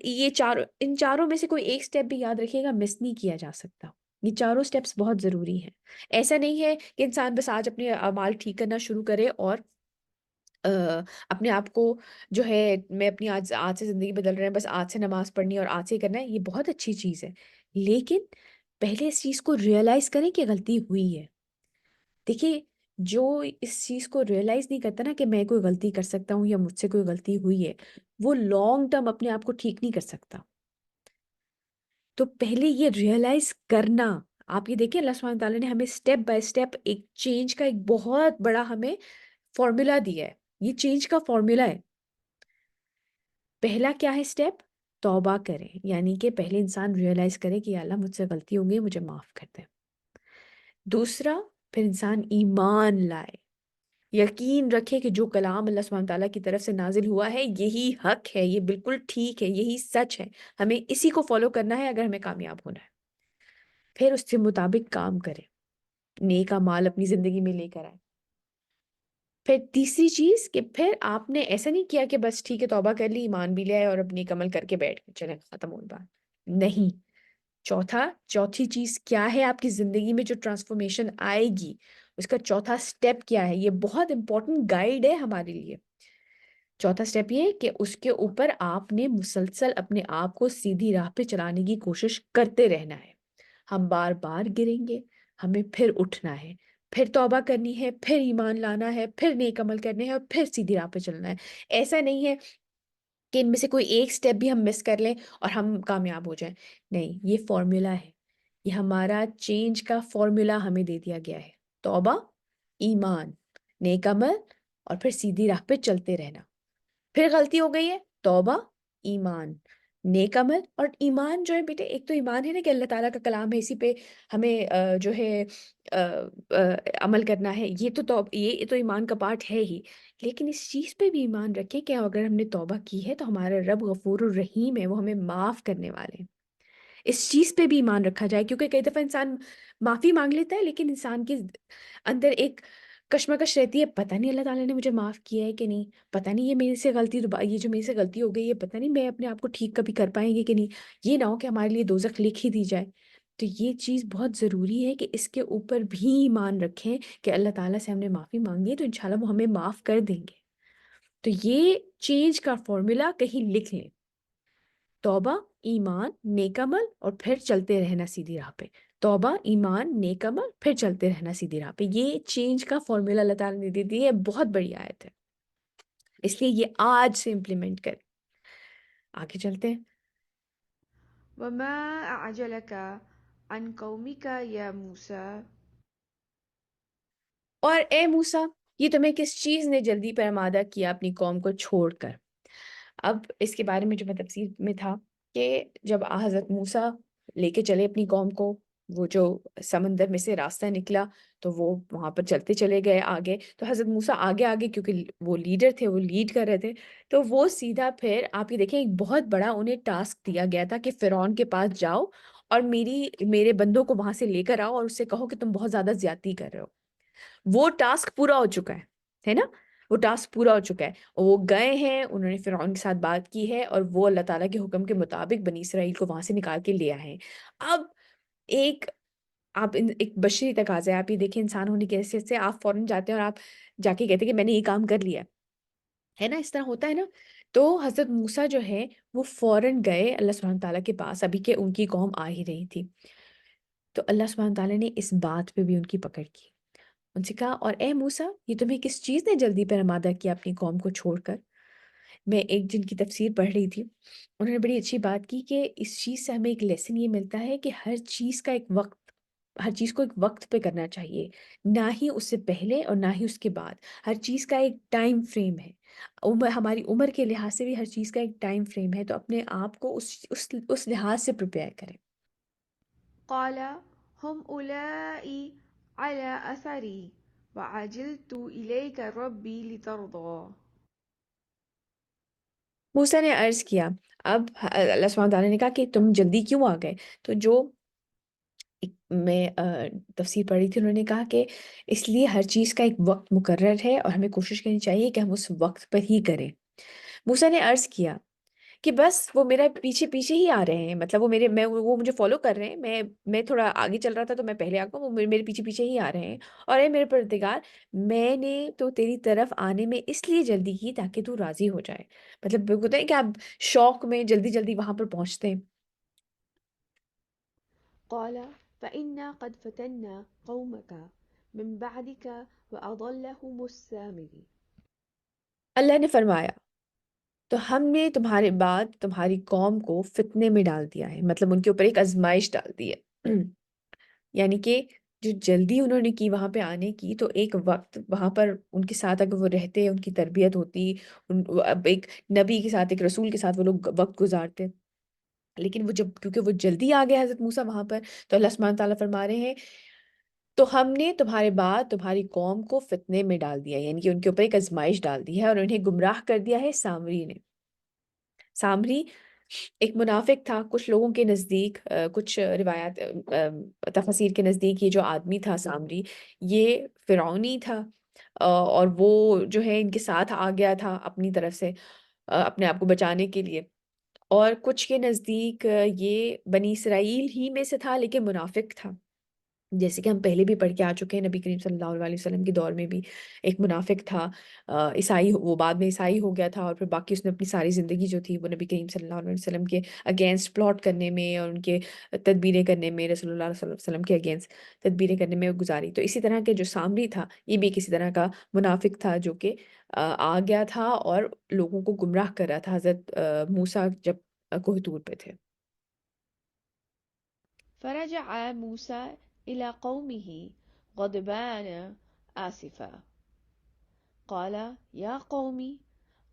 یہ چاروں، ان چاروں میں سے کوئی ایک سٹیپ بھی یاد رکھیے گا مس نہیں کیا جا سکتا۔ یہ چاروں سٹیپس بہت ضروری ہیں۔ ایسا نہیں ہے کہ انسان بس آج اپنے اعمال ٹھیک کرنا شروع کرے اور اپنے آپ کو جو ہے میں اپنی آج سے زندگی بدل رہے ہیں، بس آج سے نماز پڑھنی ہے اور آج سے ہی کرنا ہے، یہ بہت اچھی چیز ہے، لیکن پہلے اس چیز کو ریئلائز کریں کہ غلطی ہوئی ہے۔ دیکھیے، جو اس چیز کو ریئلائز نہیں کرتا نا کہ میں کوئی غلطی کر سکتا ہوں یا مجھ سے کوئی غلطی ہوئی ہے، وہ لانگ ٹرم اپنے آپ کو ٹھیک نہیں کر سکتا۔ تو پہلے یہ ریئلائز کرنا، آپ یہ دیکھیں اللہ سبحانہ تعالیٰ نے ہمیں سٹیپ بائی سٹیپ ایک چینج کا ایک بہت بڑا ہمیں فارمولا دیا ہے۔ یہ چینج کا فارمولا ہے۔ پہلا کیا ہے سٹیپ؟ توبہ کریں، یعنی کہ پہلے انسان ریئلائز کرے کہ یا اللہ مجھ سے غلطی ہو گئی، مجھے معاف کر دے۔ دوسرا، پھر انسان ایمان لائے، یقین رکھے کہ جو کلام اللہ سبحانہ تعالیٰ کی طرف سے نازل ہوا ہے یہی حق ہے، یہ بالکل ٹھیک ہے، یہی سچ ہے، ہمیں اسی کو فالو کرنا ہے اگر ہمیں کامیاب ہونا ہے۔ پھر اس کے مطابق کام کرے، نیک اعمال اپنی زندگی میں لے کر آئے۔ پھر تیسری چیز کہ پھر آپ نے ایسا نہیں کیا کہ بس ٹھیک ہے توبہ کر لی، ایمان بھی لے آئے اور اب نیک عمل کر کے بیٹھ گئے، چلیں ختم ہو بات، نہیں۔ چوتھی چیز کیا ہے آپ کی زندگی میں جو ٹرانسفارمیشن آئے گی، اس کا چوتھا سٹیپ کیا ہے؟ یہ بہت امپورٹنٹ گائیڈ ہے ہمارے لیے۔ چوتھا سٹیپ یہ کہ اس کے اوپر آپ نے مسلسل اپنے آپ کو سیدھی راہ پہ چلانے کی کوشش کرتے رہنا ہے۔ ہم بار بار گریں گے، ہمیں پھر اٹھنا ہے، پھر توبہ کرنی ہے، پھر ایمان لانا ہے، پھر نیک عمل کرنے ہیں اور پھر سیدھی راہ پہ چلنا ہے۔ ایسا نہیں ہے کہ ان میں سے کوئی ایک سٹیپ بھی ہم مس کر لیں اور ہم کامیاب ہو جائیں، نہیں، یہ فارمولا ہے، یہ ہمارا چینج کا فارمولا ہمیں دے دیا گیا ہے۔ توبہ، ایمان، نیک عمل اور پھر سیدھی راہ پہ چلتے رہنا۔ پھر غلطی ہو گئی ہے، توبہ، ایمان، نیک عمل۔ اور ایمان جو ہے بیٹے، ایک تو ایمان ہے نا کہ اللہ تعالیٰ کا کلام ہے، اسی پہ ہمیں جو ہے عمل کرنا ہے، یہ تو ایمان کا پارٹ ہے ہی، لیکن اس چیز پہ بھی ایمان رکھے کہ اگر ہم نے توبہ کی ہے تو ہمارا رب غفور الرحیم ہے، وہ ہمیں معاف کرنے والے ہیں۔ اس چیز پہ بھی ایمان رکھا جائے، کیونکہ کئی دفعہ انسان معافی مانگ لیتا ہے لیکن انسان کے اندر ایک کشمکش رہتی ہے، پتہ نہیں اللہ تعالیٰ نے مجھے معاف کیا ہے کہ نہیں، پتہ نہیں یہ جو میرے سے غلطی ہو گئی ہے، پتہ نہیں میں اپنے آپ کو ٹھیک کبھی کر پائیں گے کہ نہیں، یہ نہ ہو کہ ہمارے لیے دوزخ لکھ ہی دی جائے۔ تو یہ چیز بہت ضروری ہے کہ اس کے اوپر بھی ایمان رکھیں کہ اللہ تعالیٰ سے ہم نے معافی مانگی ہے تو انشاءاللہ وہ ہمیں معاف کر دیں گے۔ تو یہ چینج کا فارمولا کہیں لکھ لیں، توبہ، ایمان، نیک عمل اور پھر چلتے رہنا سیدھی راہ پہ۔ توبہ، ایمان، نیک عمل، پھر چلتے رہنا سیدھی راہ پہ۔ یہ چینج کا فارمولا اللہ تعالیٰ نے دے دی ہے، بہت بڑی آیت ہے، اس لیے یہ آج سے امپلیمنٹ کریں۔ آگے چلتے ہیں۔ وما أعجلك عن قومك يا موسى؟ اور اے موسیٰ، یہ تمہیں کس چیز نے جلدی پر آمادہ کیا اپنی قوم کو چھوڑ کر؟ اب اس کے بارے میں جو میں تفسیر میں تھا کہ جب حضرت موسیٰ لے کے چلے اپنی قوم کو، وہ جو سمندر میں سے راستہ نکلا تو وہ وہاں پر چلتے چلے گئے آگے، تو حضرت موسیٰ آگے آگے کیونکہ وہ لیڈر تھے، وہ لیڈ کر رہے تھے، تو وہ سیدھا پھر آپ یہ دیکھیں ایک بہت بڑا انہیں ٹاسک دیا گیا تھا کہ فرعون کے پاس جاؤ اور میرے بندوں کو وہاں سے لے کر آؤ اور اس سے کہو کہ تم بہت زیادہ زیادتی کر رہے ہو۔ وہ ٹاسک پورا ہو چکا ہے نا، وہ ٹاسک پورا ہو چکا ہے، وہ گئے ہیں، انہوں نے فرعون کے ساتھ بات کی ہے اور وہ اللہ تعالیٰ کے حکم کے مطابق بنی اسرائیل کو وہاں سے نکال کے لے آئے ہیں۔ اب ایک بشری تقاضا ہے، آپ یہ دیکھیں انسان ہونے کی حیثیت سے آپ فوراً جاتے ہیں اور آپ جا کے کہتے ہیں کہ میں نے یہ کام کر لیا ہے نا، اس طرح ہوتا ہے نا۔ تو حضرت موسیٰ جو ہے وہ فوراً گئے اللہ سبحانہ تعالیٰ کے پاس، ابھی کہ ان کی قوم آ ہی رہی تھی۔ تو اللہ سبحانہ تعالیٰ نے اس بات پہ بھی ان کی پکڑ کی، ان سے کہا اور اے موسیٰ یہ تمہیں کس چیز نے جلدی پر آمادہ کیا اپنی قوم کو چھوڑ کر؟ میں ایک جن کی تفسیر پڑھ رہی تھی، انہوں نے بڑی اچھی بات کی کہ اس چیز سے ہمیں ایک لیسن یہ ملتا ہے کہ ہر چیز کو ایک وقت پہ کرنا چاہیے، نہ ہی اس سے پہلے اور نہ ہی اس کے بعد۔ ہر چیز کا ایک ٹائم فریم ہے، ہماری عمر کے لحاظ سے بھی ہر چیز کا ایک ٹائم فریم ہے، تو اپنے آپ کو اس لحاظ سے پریپیئر کریں۔ قال هم أولئك على أثري وعجلت إليك ربي لترضى. موسیٰ نے عرض کیا، اب اللہ سبحانہ تعالیٰ نے کہا کہ تم جلدی کیوں آ گئے؟ تو جو میں تفسیر پڑھ رہی تھی، انہوں نے کہا کہ اس لیے ہر چیز کا ایک وقت مقرر ہے اور ہمیں کوشش کرنی چاہیے کہ ہم اس وقت پر ہی کریں۔ موسیٰ نے عرض کیا کہ بس وہ میرا پیچھے پیچھے ہی آ رہے ہیں، مطلب وہ مجھے فالو کر رہے ہیں، میں تھوڑا آگے چل رہا تھا تو میں پہلے آ گیا، وہ میرے پیچھے پیچھے ہی آ رہے ہیں۔ اور اے میرے پروردگار، میں نے تو تیری طرف آنے میں اس لیے جلدی کی تاکہ تو راضی ہو جائے۔ مطلب ہوتا ہے کہ آپ شوق میں جلدی جلدی وہاں پر پہنچتے ہیں۔ قال فإنا قد فتنا قومك من بعدك وأضلهم السامري. اللہ نے فرمایا تو ہم نے تمہارے بعد تمہاری قوم کو فتنے میں ڈال دیا ہے، مطلب ان کے اوپر ایک آزمائش ڈال دی ہے۔ یعنی کہ جو جلدی انہوں نے کی وہاں پہ آنے کی، تو ایک وقت وہاں پر ان کے ساتھ اگر وہ رہتے، ان کی تربیت ہوتی، اب ایک نبی کے ساتھ، ایک رسول کے ساتھ وہ لوگ وقت گزارتے، لیکن وہ کیونکہ وہ جلدی آ گیا حضرت موسیٰ وہاں پر، تو اللہ سبحانہ تعالیٰ فرما رہے ہیں تو ہم نے تمہارے بعد تمہاری قوم کو فتنے میں ڈال دیا، یعنی کہ ان کے اوپر ایک آزمائش ڈال دی ہے اور انہیں گمراہ کر دیا ہے سامری نے۔ سامری ایک منافق تھا کچھ لوگوں کے نزدیک، کچھ روایات تفاسیر کے نزدیک یہ جو آدمی تھا سامری، یہ فرعونی تھا، اور وہ جو ہے ان کے ساتھ آ گیا تھا اپنی طرف سے اپنے آپ کو بچانے کے لیے، اور کچھ کے نزدیک یہ بنی اسرائیل ہی میں سے تھا لیکن منافق تھا، جیسے کہ ہم پہلے بھی پڑھ کے آ چکے ہیں، نبی کریم صلی اللہ علیہ وسلم کے دور میں بھی ایک منافق تھا، عیسائی، وہ بعد میں عیسائی ہو گیا تھا، اور پھر باقی اس نے اپنی ساری زندگی جو تھی وہ نبی کریم صلی اللہ علیہ وسلم کے اگینسٹ پلاٹ کرنے میں اور ان کے تدبیریں کرنے میں، رسول اللہ صلی اللہ علیہ وسلم کے اگینسٹ تدبیریں کرنے میں گزاری۔ تو اسی طرح کے جو سامری تھا یہ بھی کسی طرح کا منافق تھا جو کہ آ گیا تھا اور لوگوں کو گمراہ کر رہا تھا حضرت موسیٰ جب کوہ طور پہ تھے۔ فرجع موسى إلى قومه غضبان آسفا. قال يا قوم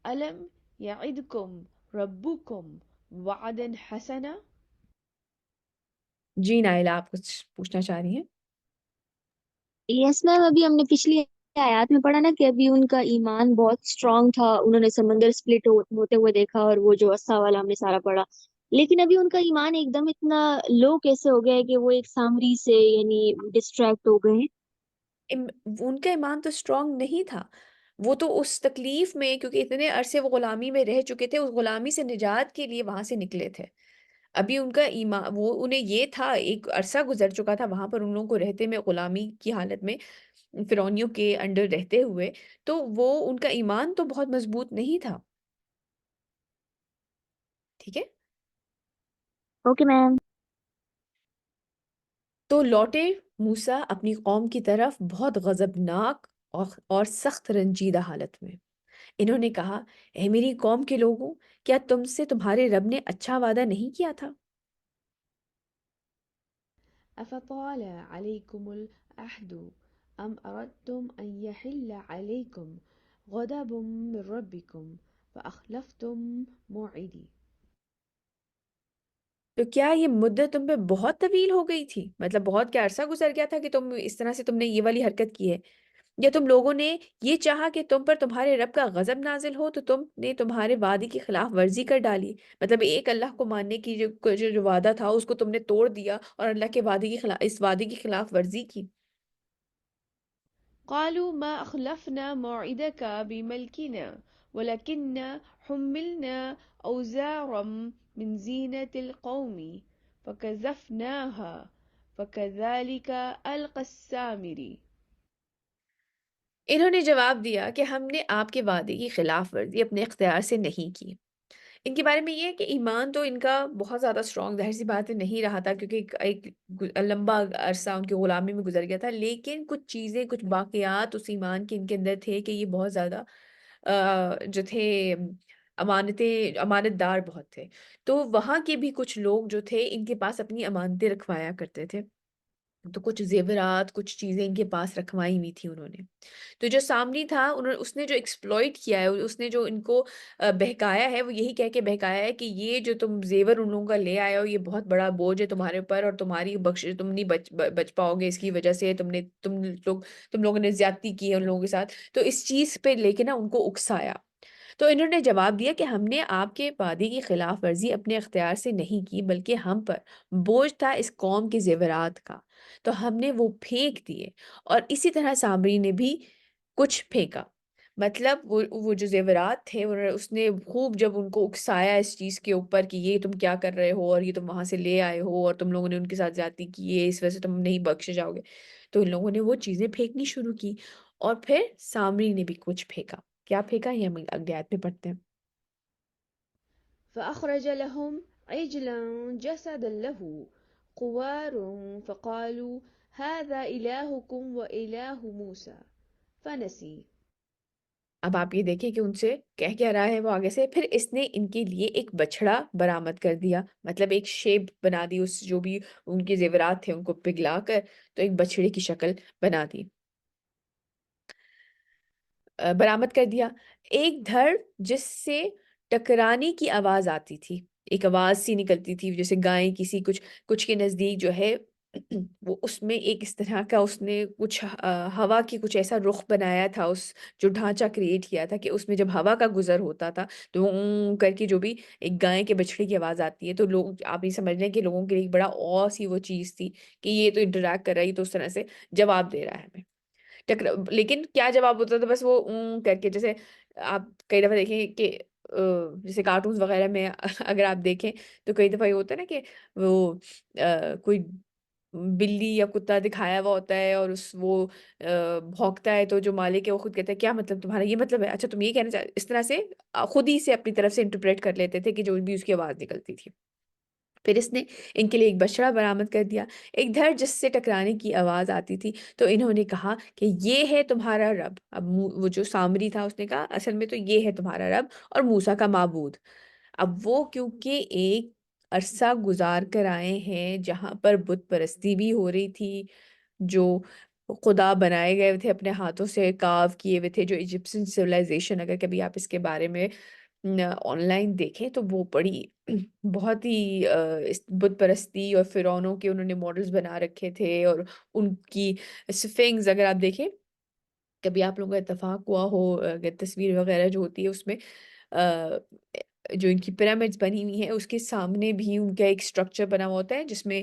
ألم يعدكم ربكم وعدا حسنا. جی نائلہ، آپ کچھ پوچھنا چاہ رہی ہیں؟ یس میم، ابھی ہم نے پچھلی آیات میں پڑھا نا کہ ابھی ان کا ایمان بہت اسٹرانگ تھا، انہوں نے سمندر سپلٹ ہوتے ہوئے دیکھا اور وہ جو اسا والا ہم نے سارا پڑھا، لیکن ابھی ان کا ایمان ایک دم اتنا لو کیسے ہو گیا ہے کہ وہ ایک سامری سے یعنی ڈسٹریکٹ ہو گئے ہیں؟ ان کا ایمان تو اسٹرانگ نہیں تھا، وہ تو اس تکلیف میں، کیونکہ اتنے عرصے وہ غلامی میں رہ چکے تھے، اس غلامی سے نجات کے لیے وہاں سے نکلے تھے۔ ابھی ان کا ایمان، وہ انہیں یہ تھا، ایک عرصہ گزر چکا تھا وہاں پر ان لوگوں کو رہتے میں، غلامی کی حالت میں فرعونیوں کے انڈر رہتے ہوئے، تو وہ ان کا ایمان تو بہت مضبوط نہیں تھا۔ ٹھیک ہے، اوکے میم۔ تو لوٹے موسیٰ اپنی قوم کی طرف بہت غضبناک اور سخت رنجیدہ حالت میں۔ انہوں نے کہا، اے میری قوم کے لوگوں، کیا تم سے تمہارے رب نے اچھا وعدہ نہیں کیا تھا؟ أفطال عليكم العهد أم أردتم أن يحل عليكم غضب من ربكم فأخلفتم موعدي. تو کیا یہ مدت تم پہ بہت طویل ہو گئی تھی؟ مطلب بہت کیا عرصہ گزر گیا تھا کہ تم اس طرح سے تم نے یہ والی حرکت کی ہے؟ یا تم لوگوں نے یہ چاہا کہ تم پر تمہارے رب کا غضب نازل ہو تو تم نے تمہارے وعدے کی خلاف ورزی کر ڈالی؟ مطلب ایک اللہ کو ماننے کی جو وعدہ تھا اس کو تم نے توڑ دیا اور اللہ کے وعدے کی خلاف، اس وعدے کی خلاف ورزی کی۔ قالوا ما أخلفنا موعدك بملكنا ولكننا حملنا أوزارا من زينة القوم فكذفناها فكذلك ألقى السامري. انہوں نے جواب دیا کہ ہم نے آپ کے وعدے کی خلاف ورزی اپنے اختیار سے نہیں کی، ان کے بارے میں یہ ہے کہ ایمان تو ان کا بہت زیادہ اسٹرانگ ظاہر سی بات ہے نہیں رہا تھا، کیونکہ ایک لمبا عرصہ ان کی غلامی میں گزر گیا تھا، لیکن کچھ چیزیں کچھ باقیات اس ایمان کے ان کے اندر تھے کہ یہ بہت زیادہ جو تھے امانت دار بہت تھے. تو وہاں کے بھی کچھ لوگ جو تھے ان کے پاس اپنی امانتیں رکھوایا کرتے تھے، تو کچھ زیورات کچھ چیزیں ان کے پاس رکھوائی ہوئی تھی انہوں نے. تو جو سامری تھا اس نے جو ایکسپلوئٹ کیا ہے، اس نے جو ان کو بہکایا ہے، وہ یہی کہہ کے بہکایا ہے کہ یہ جو تم زیور ان لوگوں کا لے آئے ہو یہ بہت بڑا بوجھ ہے تمہارے اوپر، اور تمہاری بخش تم نہیں بچ پاؤ گے اس کی وجہ سے، تم لوگوں نے زیادتی کی ہے ان لوگوں کے ساتھ. تو اس چیز پہ لے کے نا ان کو اکسایا. تو انہوں نے جواب دیا کہ ہم نے آپ کے وعدے کی خلاف ورزی اپنے اختیار سے نہیں کی، بلکہ ہم پر بوجھ تھا اس قوم کے زیورات کا، تو ہم نے وہ پھینک دیے. اور اسی طرح سامری نے بھی کچھ پھینکا. مطلب وہ جو زیورات تھے اس نے خوب جب ان کو اکسایا اس چیز کے اوپر کہ یہ تم کیا کر رہے ہو، اور یہ تم وہاں سے لے آئے ہو، اور تم لوگوں نے ان کے ساتھ زیادتی کی ہے، اس وجہ سے تم نہیں بخشے جاؤ گے. تو ان لوگوں نے وہ چیزیں پھینکنی شروع کی، اور پھر سامری نے بھی کچھ پھینکا. کیا پھینکا یہ ہم اگلی آیت میں پڑھتے ہیں. فأخرج لهم عجلا جسدا له خوار فقالوا هذا إلهكم وإله موسى فنسي. اب آپ یہ دیکھیں کہ ان سے کہہ کیا رہا ہے وہ آگے سے. پھر اس نے ان کے لیے ایک بچڑا برآمد کر دیا، مطلب ایک شیپ بنا دی، اس جو بھی ان کے زیورات تھے ان کو پگھلا کر تو ایک بچڑے کی شکل بنا دی، برآمد کر دیا. ایک دھڑ جس سے ٹکرانے کی آواز آتی تھی، ایک آواز سی نکلتی تھی جیسے گائیں کسی کچھ کے نزدیک جو ہے وہ اس میں ایک اس طرح کا اس نے کچھ ہوا کی کچھ ایسا رخ بنایا تھا، اس جو ڈھانچہ کریٹ کیا تھا کہ اس میں جب ہوا کا گزر ہوتا تھا تو وہ اوں کر کے جو بھی ایک گائے کے بچڑے کی آواز آتی ہے، تو لوگ آپ یہ سمجھ لیں کہ لوگوں کے لیے ایک بڑا او سی وہ چیز تھی کہ یہ تو انٹریکٹ کر رہی تو اس طرح سے جواب دے رہا ہے ہمیں. لیکن کیا جواب ہوتا تھا، بس وہ کر کے، جیسے آپ کئی دفعہ دیکھیں کہ جیسے کارٹونز وغیرہ میں اگر آپ دیکھیں تو کئی دفعہ یہ ہوتا ہے نا کہ وہ کوئی بلی یا کتا دکھایا ہوا ہوتا ہے اور وہ بھونکتا ہے، تو جو مالک ہے وہ خود کہتا ہے کیا مطلب تمہارا یہ مطلب ہے، اچھا تم یہ کہنا چاہتے، اس طرح سے خود ہی سے اپنی طرف سے انٹرپریٹ کر لیتے تھے کہ جو بھی اس کی آواز نکلتی تھی. پھر اس نے ان کے لیے ایک بچڑا برآمد کر دیا، ایک دھڑ جس سے ٹکرانے کی آواز آتی تھی. تو انہوں نے کہا کہ یہ ہے تمہارا رب. اب وہ جو سامری تھا اس نے کہا اصل میں تو یہ ہے تمہارا رب اور موسیٰ کا معبود. اب وہ کیونکہ ایک عرصہ گزار کر آئے ہیں جہاں پر بت پرستی بھی ہو رہی تھی، جو خدا بنائے گئے تھے اپنے ہاتھوں سے کاو کیے ہوئے تھے، جو ایجپشن سویلائزیشن، اگر کبھی آپ اس کے بارے میں آن لائن دیکھیں تو وہ بڑی بہت ہی بت پرستی اور فرعونوں کے انہوں نے ماڈلز بنا رکھے تھے، اور ان کی سفنگز اگر آپ دیکھیں، کبھی آپ لوگوں کا اتفاق ہوا ہو اگر تصویر وغیرہ جو ہوتی ہے اس میں جو ان کی پیرامڈز بنی ہوئی ہیں اس کے سامنے بھی ان کا ایک سٹرکچر بنا ہوا ہوتا ہے جس میں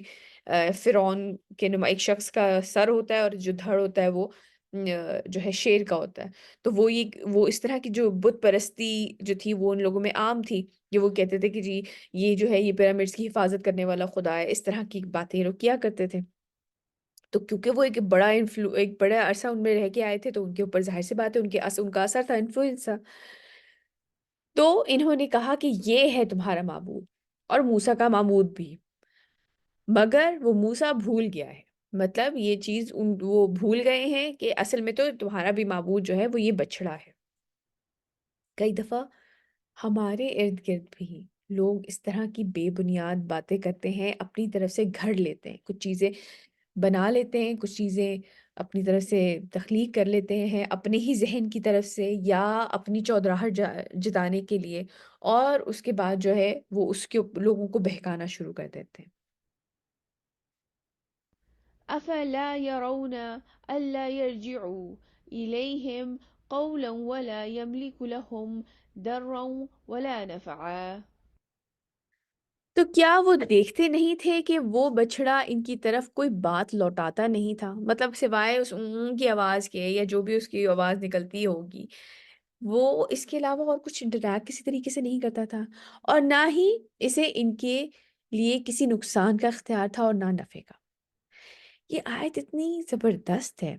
فرعون کے ایک شخص کا سر ہوتا ہے اور جو دھڑ ہوتا ہے وہ جو ہے شیر کا ہوتا ہے. تو وہ اس طرح کی جو بت پرستی جو تھی وہ ان لوگوں میں عام تھی، کہ وہ کہتے تھے کہ جی یہ جو ہے یہ پیرامڈز کی حفاظت کرنے والا خدا ہے، اس طرح کی باتیں یہ لوگ کیا کرتے تھے. تو کیونکہ وہ ایک بڑا عرصہ ان میں رہ کے آئے تھے تو ان کے اوپر ظاہر سی بات ہے ان کا اثر تھا، انفلوئنس تھا. تو انہوں نے کہا کہ یہ ہے تمہارا معبود اور موسیٰ کا معبود بھی، مگر وہ موسیٰ بھول گیا ہے. مطلب یہ چیز وہ بھول گئے ہیں کہ اصل میں تو تمہارا بھی معبود جو ہے وہ یہ بچڑا ہے. کئی دفعہ ہمارے ارد گرد بھی لوگ اس طرح کی بے بنیاد باتیں کرتے ہیں، اپنی طرف سے گھڑ لیتے ہیں، کچھ چیزیں بنا لیتے ہیں، کچھ چیزیں اپنی طرف سے تخلیق کر لیتے ہیں اپنے ہی ذہن کی طرف سے یا اپنی چودراہٹ جتانے کے لیے، اور اس کے بعد جو ہے وہ اس کے لوگوں کو بہکانا شروع کر دیتے ہیں. أفلا يرون ألا يرجعوا إليهم قولا ولا يملك لهم ضرا ولا نفعا. تو کیا وہ دیکھتے نہیں تھے کہ وہ بچڑا ان کی طرف کوئی بات لوٹاتا نہیں تھا، مطلب سوائے اس اون کی آواز کے یا جو بھی اس کی آواز نکلتی ہوگی، وہ اس کے علاوہ اور کچھ انٹریکٹ کسی طریقے سے نہیں کرتا تھا، اور نہ ہی اسے ان کے لیے کسی نقصان کا اختیار تھا اور نہ نفع کا. یہ آیت اتنی زبردست ہے.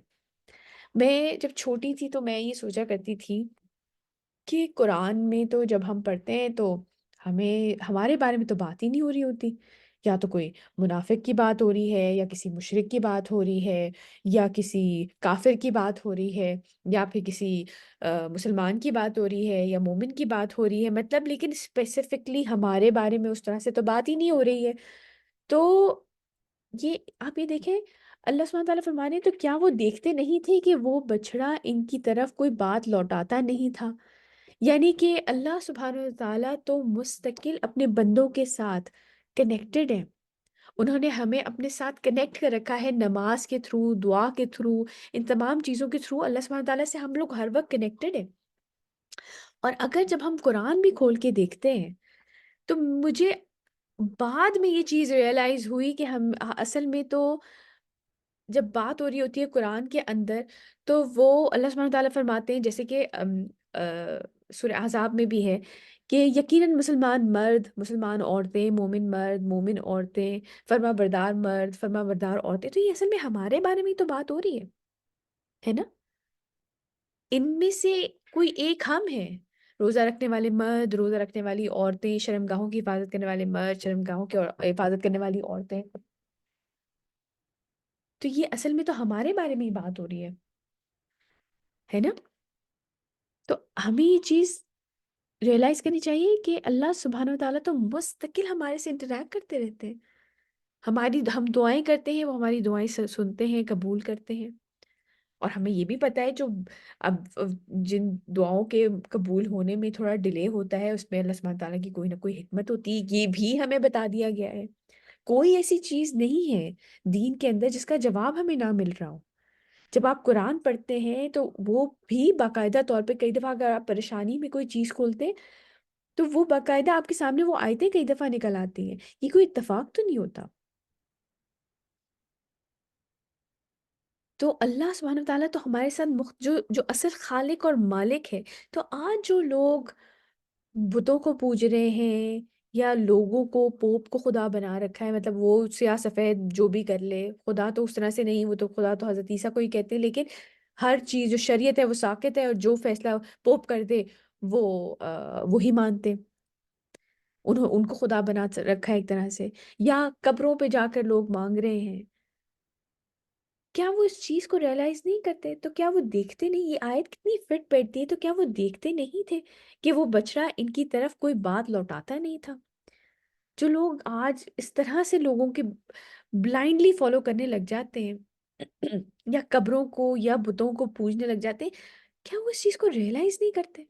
میں جب چھوٹی تھی تو میں یہ سوچا کرتی تھی کہ قرآن میں تو جب ہم پڑھتے ہیں تو ہمیں ہمارے بارے میں تو بات ہی نہیں ہو رہی ہوتی، یا تو کوئی منافق کی بات ہو رہی ہے، یا کسی مشرک کی بات ہو رہی ہے، یا کسی کافر کی بات ہو رہی ہے، یا پھر کسی مسلمان کی بات ہو رہی ہے، یا مومن کی بات ہو رہی ہے، مطلب لیکن اسپیسیفکلی ہمارے بارے میں اس طرح سے تو بات ہی نہیں ہو رہی ہے۔ تو یہ آپ یہ دیکھیں، اللہ سبحانہ تعالیٰ فرمانے تو کیا وہ دیکھتے نہیں تھے کہ وہ بچڑا ان کی طرف کوئی بات لوٹاتا نہیں تھا؟ یعنی کہ اللہ سبحانہ تعالیٰ تو مستقل اپنے بندوں کے ساتھ کنیکٹڈ ہیں، انہوں نے ہمیں اپنے ساتھ کنیکٹ کر رکھا ہے، نماز کے تھرو، دعا کے تھرو، ان تمام چیزوں کے تھرو اللہ سبحانہ تعالیٰ سے ہم لوگ ہر وقت کنیکٹڈ ہیں۔ اور اگر جب ہم قرآن بھی کھول کے دیکھتے ہیں تو مجھے بعد میں یہ چیز ریئلائز ہوئی کہ ہم اصل میں تو جب بات ہو رہی ہوتی ہے قرآن کے اندر، تو وہ اللہ سبحانہ تعالیٰ فرماتے ہیں، جیسے کہ سورہ احزاب میں بھی ہے کہ یقیناً مسلمان مرد، مسلمان عورتیں، مومن مرد، مومن عورتیں، فرما بردار مرد، فرما بردار عورتیں، تو یہ اصل میں ہمارے بارے میں ہی تو بات ہو رہی ہے نا؟ ان میں سے کوئی ایک ہم ہیں، روزہ رکھنے والے مرد، روزہ رکھنے والی عورتیں، شرمگاہوں کی حفاظت کرنے والے مرد، شرمگاہوں کی حفاظت کرنے والی عورتیں، تو یہ اصل میں تو ہمارے بارے میں ہی بات ہو رہی ہے نا؟ تو ہمیں یہ چیز ریئلائز کرنی چاہیے کہ اللہ سبحانہ و تعالیٰ تو مستقل ہمارے سے انٹریکٹ کرتے رہتے ہیں، ہم دعائیں کرتے ہیں، وہ ہماری دعائیں سنتے ہیں، قبول کرتے ہیں۔ اور ہمیں یہ بھی پتہ ہے جو اب جن دعاؤں کے قبول ہونے میں تھوڑا ڈیلے ہوتا ہے، اس میں اللہ سبحانہ تعالیٰ کی کوئی نہ کوئی حکمت ہوتی ہے، یہ بھی ہمیں بتا دیا گیا ہے۔ کوئی ایسی چیز نہیں ہے دین کے اندر جس کا جواب ہمیں نہ مل رہا ہو۔ جب آپ قرآن پڑھتے ہیں تو وہ بھی باقاعدہ طور پہ، کئی دفعہ اگر آپ پریشانی میں کوئی چیز کھولتے ہیں تو وہ باقاعدہ آپ کے سامنے وہ آیتیں کئی دفعہ نکل آتی ہیں، یہ کوئی اتفاق تو نہیں ہوتا۔ تو اللہ سبحانہ وتعالیٰ تو ہمارے ساتھ جو اصل خالق اور مالک ہے، تو آج جو لوگ بتوں کو پوج رہے ہیں یا لوگوں کو پوپ کو خدا بنا رکھا ہے، مطلب وہ سیاہ سفید جو بھی کر لے، خدا تو اس طرح سے نہیں، وہ تو خدا تو حضرت عیسیٰ کو ہی کہتے ہیں، لیکن ہر چیز جو شریعت ہے وہ ساقط ہے، اور جو فیصلہ پوپ کر دے وہ وہی مانتے ہیں، ان کو خدا بنا رکھا ہے ایک طرح سے، یا قبروں پہ جا کر لوگ مانگ رہے ہیں۔ کیا وہ اس چیز کو ریئلائز نہیں کرتے؟ تو کیا وہ دیکھتے نہیں؟ یہ آیت کتنی فٹ بیٹھتی ہے، تو کیا وہ دیکھتے نہیں تھے کہ وہ بچڑا ان کی طرف کوئی بات لوٹاتا نہیں تھا؟ جو لوگ آج اس طرح سے لوگوں کے بلائنڈلی فالو کرنے لگ جاتے ہیں یا قبروں کو یا بتوں کو پوجنے لگ جاتے ہیں، کیا وہ اس چیز کو ریئلائز نہیں کرتے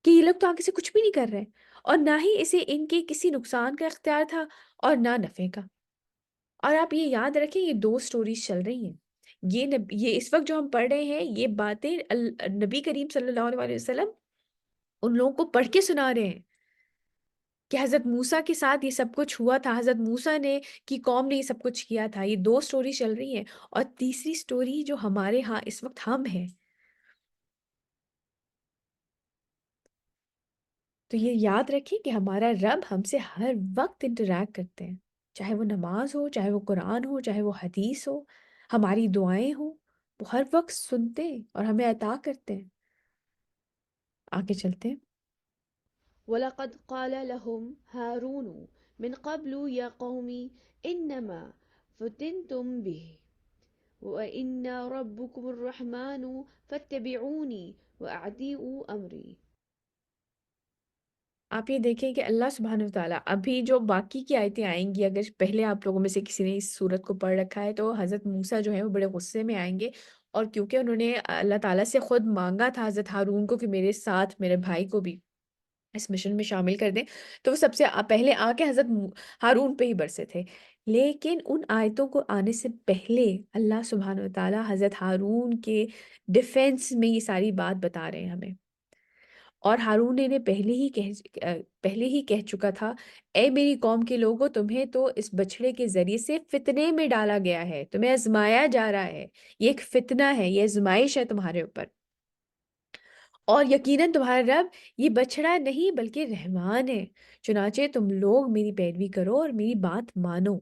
کہ یہ لوگ تو آگے سے کچھ بھی نہیں کر رہے، اور نہ ہی اسے ان کے کسی نقصان کا اختیار تھا اور نہ نفع کا؟ اور آپ یہ یاد رکھیں، یہ دو سٹوریز چل رہی ہیں، یہ اس وقت جو ہم پڑھ رہے ہیں یہ باتیں نبی کریم صلی اللہ علیہ وسلم ان لوگوں کو پڑھ کے سنا رہے ہیں کہ حضرت موسیٰ کے ساتھ یہ سب کچھ ہوا تھا، حضرت موسیٰ نے کی قوم نے یہ سب کچھ کیا تھا۔ یہ دو سٹوری چل رہی ہیں، اور تیسری سٹوری جو ہمارے ہاں اس وقت ہم ہیں، تو یہ یاد رکھیں کہ ہمارا رب ہم سے ہر وقت انٹریکٹ کرتے ہیں، چاہے وہ نماز ہو، چاہے وہ قرآن ہو، چاہے وہ حدیث ہو، ہماری دعائیں ہوں، وہ ہر وقت سنتے ہیں اور ہمیں عطا کرتے ہیں۔ آگے چلتے ہیں۔ وَلَقَدْ قَالَ لَهُمْ هَارُونُ مِنْ قَبْلُ يَا قَوْمِ إِنَّمَا فُتِنْتُمْ بِهِ وَإِنَّ رَبَّكُمُ الرَّحْمَنُ فَاتَّبِعُونِي وَأَطِيعُوا أَمْرِي۔ آپ یہ دیکھیں کہ اللہ سبحانہ وتعالیٰ ابھی جو باقی کی آیتیں آئیں گی، اگر پہلے آپ لوگوں میں سے کسی نے اس صورت کو پڑھ رکھا ہے تو حضرت موسیٰ جو ہیں وہ بڑے غصے میں آئیں گے، اور کیونکہ انہوں نے اللہ تعالیٰ سے خود مانگا تھا حضرت ہارون کو کہ میرے ساتھ میرے بھائی کو بھی اس مشن میں شامل کر دیں، تو وہ سب سے پہلے آ کے حضرت ہارون پہ ہی برسے تھے۔ لیکن ان آیتوں کو آنے سے پہلے اللہ سبحانہ وتعالیٰ حضرت ہارون کے ڈیفینس میں یہ ساری بات بتا رہے ہیں ہمیں، اور ہارون نے پہلے ہی کہہ چکا تھا، اے میری قوم کے لوگوں، تمہیں تو اس بچڑے کے ذریعے سے فتنے میں ڈالا گیا ہے، تمہیں آزمایا جا رہا ہے، یہ ایک فتنہ ہے، یہ آزمائش ہے تمہارے اوپر، اور یقیناً تمہارا رب یہ بچڑا نہیں بلکہ رحمان ہے، چنانچہ تم لوگ میری پیروی کرو اور میری بات مانو۔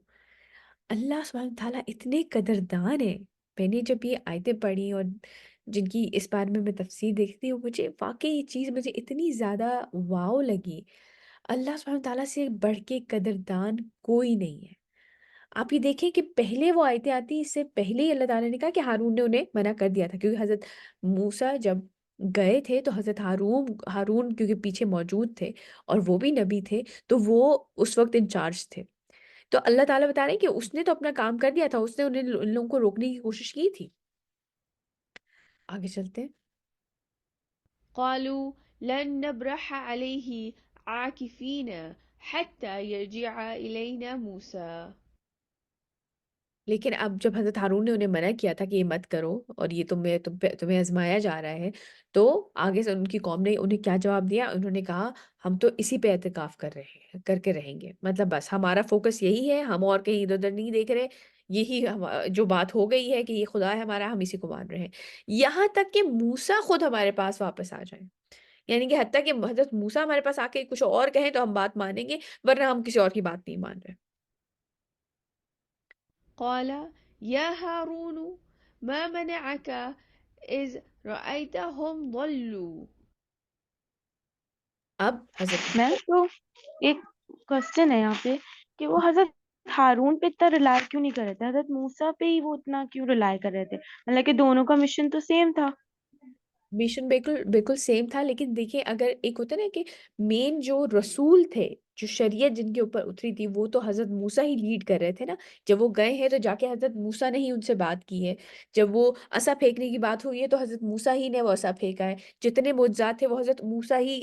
اللہ سبحانہ تعالیٰ اتنے قدردان ہے۔ میں نے جب یہ آیتیں پڑھی اور جن کی اس بارے میں تفسیر دیکھتی ہوں، مجھے واقعی یہ چیز مجھے اتنی زیادہ واو لگی۔ اللہ سبحانہ وتعالیٰ سے بڑھ کے قدردان کوئی نہیں ہے۔ آپ یہ دیکھیں کہ پہلے وہ آیتیں آتی اس سے پہلے ہی اللہ تعالیٰ نے کہا کہ ہارون نے انہیں منع کر دیا تھا، کیونکہ حضرت موسیٰ جب گئے تھے تو حضرت ہارون کیونکہ پیچھے موجود تھے اور وہ بھی نبی تھے، تو وہ اس وقت انچارج تھے۔ تو اللہ تعالیٰ بتا رہے ہیں کہ اس نے تو اپنا کام کر دیا تھا، اس نے ان لوگوں کو روکنے کی کوشش کی تھی۔ آگے چلتے ہیں۔ قالوا لن نبرح عليه عاكفين حتى يرجع إلينا موسى لیکن اب جب حضرت ہارون نے انہیں منع کیا تھا کہ یہ مت کرو اور یہ تمہیں آزمایا جا رہا ہے، تو آگے سے ان کی قوم نے انہیں کیا جواب دیا؟ انہوں نے کہا ہم تو اسی پہ اعتکاف کر کے رہیں گے، مطلب بس ہمارا فوکس یہی ہے، ہم اور کہیں ادھر ادھر نہیں دیکھ رہے، یہی جو بات ہو گئی ہے کہ یہ خدا ہے ہمارا، ہم اسی کو مان رہے ہیں، یہاں تک کہ موسیٰ خود ہمارے پاس واپس آ جائیں، یعنی کہ حتیٰ کہ حضرت موسیٰ ہمارے پاس آ کے کچھ اور کہیں تو ہم بات مانیں گے، ورنہ ہم کسی اور کی بات نہیں مان رہے۔ قال يا هارون ما منعك إذ رأيتهم ضلوا اب حضرت میم تو ایک کوشچن ہے یہاں پہ کہ وہ حضرت ہارون پہ اتنا ریلائی کیوں نہیں کر رہے تھے، حضرت موسیٰ پہ ہی وہ اتنا کیوں ریلائی کر رہے تھے، حالانکہ دونوں کا مشن تو سیم تھا۔ مشن بالکل بالکل سیم تھا، لیکن دیکھیں اگر ایک ہوتا ہے نا کہ مین جو رسول تھے، جو شریعت جن کے اوپر اتری تھی، وہ تو حضرت موسیٰ ہی لیڈ کر رہے تھے نا۔ جب وہ گئے ہیں تو جا کے حضرت موسیٰ نے ہی ان سے بات کی ہے، جب وہ عصا پھینکنے کی بات ہوئی ہے تو حضرت موسیٰ ہی نے وہ عصا پھینکا ہے، جتنے معجزات تھے وہ حضرت موسیٰ ہی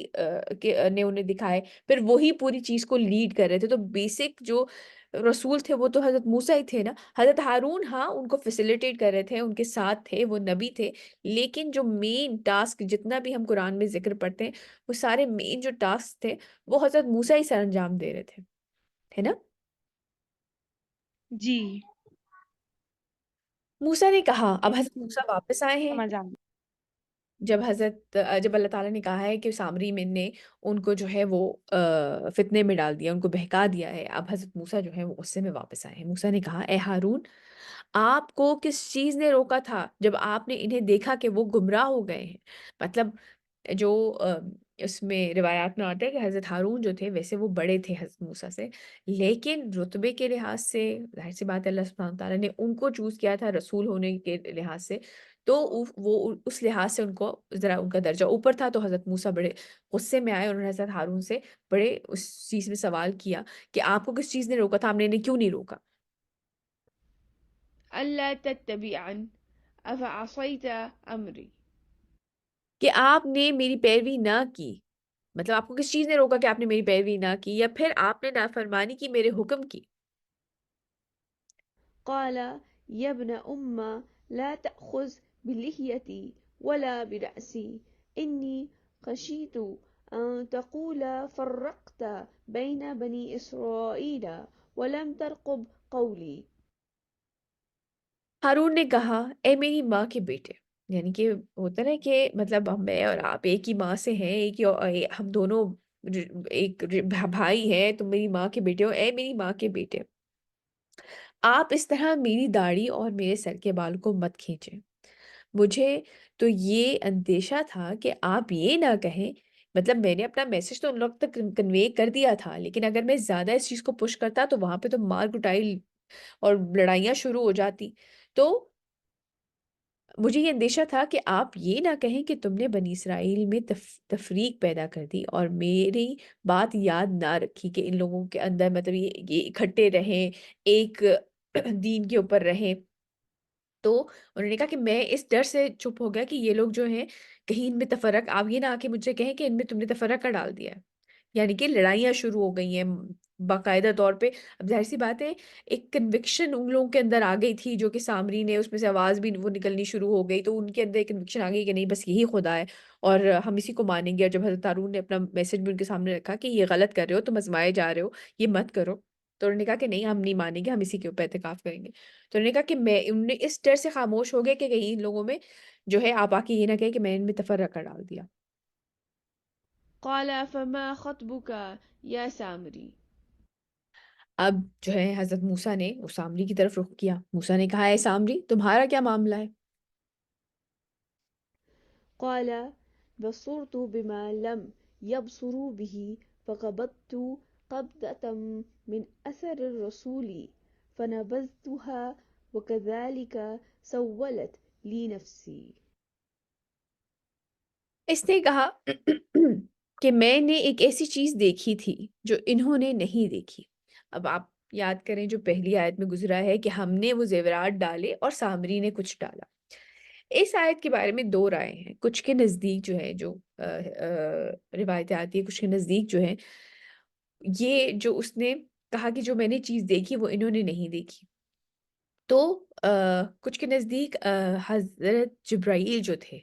نے انہیں دکھائے، پھر وہی پوری چیز کو لیڈ کر رہے تھے، تو بیسک جو رسول تھے وہ تو حضرت موسیٰ ہی تھے نا۔ حضرت ہارون ہاں ان کو فیسیلیٹیٹ کر رہے تھے، ان کے ساتھ تھے، وہ نبی تھے، لیکن جو مین ٹاسک جتنا بھی ہم قرآن میں ذکر پڑھتے ہیں، وہ سارے مین جو ٹاسک تھے وہ حضرت موسیٰ ہی سر انجام دے رہے تھے، ہے نا۔ جی موسیٰ نے کہا، اب حضرت موسیٰ واپس آئے ہیں، سمجھ آ گئی۔ جب اللہ تعالیٰ نے کہا ہے کہ سامری میں نے ان کو جو ہے وہ فتنے میں ڈال دیا، ان کو بہکا دیا ہے، اب حضرت موسیٰ جو ہے وہ غصے میں واپس آئے ہیں۔ موسیٰ نے کہا اے ہارون، آپ کو کس چیز نے روکا تھا جب آپ نے انہیں دیکھا کہ وہ گمراہ ہو گئے ہیں؟ مطلب جو اس میں روایات میں آتا ہے کہ حضرت ہارون جو تھے ویسے وہ بڑے تھے حضرت موسیٰ سے، لیکن رتبے کے لحاظ سے ظاہر سی بات ہے اللہ سبحانہ تعالیٰ نے ان کو چوز کیا تھا رسول ہونے کے لحاظ سے، تو وہ اس لحاظ سے ان کو ذرا ان کا درجہ اوپر تھا، تو حضرت موسیٰ بڑے غصے میں آئے، انہوں نے حضرت ہارون سے بڑے اس چیز میں سوال کیا کہ آپ کو کس چیز نے روکا تھا، آپ نے انہیں کیوں نہیں روکا؟ ألا تتبعن أفعصيت أمري کہ آپ نے میری پیروی نہ کی، مطلب آپ کو کس چیز نے روکا کہ آپ نے میری پیروی نہ کی، یا پھر آپ نے نافرمانی کی میرے حکم کی؟ قال يا ابن لا تأخذ بلحيتي ولا برأسي إني خشيت أن تقول فرقت بين بني إسرائيل ولم ترقب قولي ہارون نے کہا اے میری ماں کے بیٹے، یعنی کہ ہوتا نا کہ مطلب میں اور آپ ایک ہی ماں سے ہیں، ایک ہی ہم دونوں ایک بھائی ہیں، تم میری ماں کے بیٹے ہو، اے میری ماں کے بیٹے، آپ اس طرح میری داڑھی اور میرے سر کے بال کو مت کھینچیں، مجھے تو یہ اندیشہ تھا کہ آپ یہ نہ کہیں، مطلب میں نے اپنا میسج تو ان لوگ تک کنوے کر دیا تھا، لیکن اگر میں زیادہ اس چیز کو پش کرتا تو وہاں پہ تو مار کٹائی اور لڑائیاں شروع ہو جاتی، تو مجھے یہ اندیشہ تھا کہ آپ یہ نہ کہیں کہ تم نے بنی اسرائیل میں تفریق پیدا کر دی اور میری بات یاد نہ رکھی کہ ان لوگوں کے اندر مطلب یہ اکٹھے رہیں، ایک دین کے اوپر رہیں، تو انہوں نے کہا کہ میں اس ڈر سے چپ ہو گیا کہ یہ لوگ جو ہیں کہیں ان میں تفرق، آپ یہ نہ آ کے مجھ سے کہیں کہ ان میں تم نے تفرقہ ڈال دیا ہے، یعنی کہ لڑائیاں شروع ہو گئی ہیں باقاعدہ طور پہ۔ اب ظاہر سی بات ہے ایک کنوکشن ان لوگوں کے اندر آ گئی تھی، جو کہ سامری نے اس میں سے آواز بھی وہ نکلنی شروع ہو گئی، تو ان کے اندر ایک کنوکشن آ گئی کہ نہیں بس یہی خدا ہے اور ہم اسی کو مانیں گے، اور جب حضرت ہارون نے اپنا میسج بھی ان کے سامنے رکھا کہ یہ غلط کر رہے ہو، تم آزمائے جا رہے ہو، یہ مت کرو، تو انہوں نے کہا کہ نہیں ہم نہیں مانیں گے، ہم اسی کے اوپر اعتکاف کریں گے، تو انہوں نے کہا کہ ان نے اس ڈر سے خاموش ہو گئے کہ کہیں ان لوگوں میں جو ہے آپ آ کے یہ نہ کہیں کہ میں ان میں تفرقہ ڈال دیا۔ قال فما خطبك يا سامري اب جو ہے حضرت موسیٰ نے اس سامری کی طرف رخ کیا، موسیٰ نے کہا اے سامری تمہارا کیا معاملہ ہے؟ قال بصرت بما لم يبصروا به فقبضت قبضة من أثر الرسول فنبذتها وكذلك سولت لي نفسي. اس نے کہا کہ میں نے ایک ایسی چیز دیکھی تھی جو انہوں نے نہیں دیکھی. اب آپ یاد کریں جو پہلی آیت میں گزرا ہے کہ ہم نے وہ زیورات ڈالے اور سامری نے کچھ ڈالا. اس آیت کے بارے میں دو رائے ہیں. کچھ کے نزدیک جو ہے جو روایتیں آتی ہے کچھ کے نزدیک جو ہے یہ جو اس نے کہا کہ جو میں نے چیز دیکھی وہ انہوں نے نہیں دیکھی. تو کچھ کے نزدیک حضرت جبرائیل جو تھے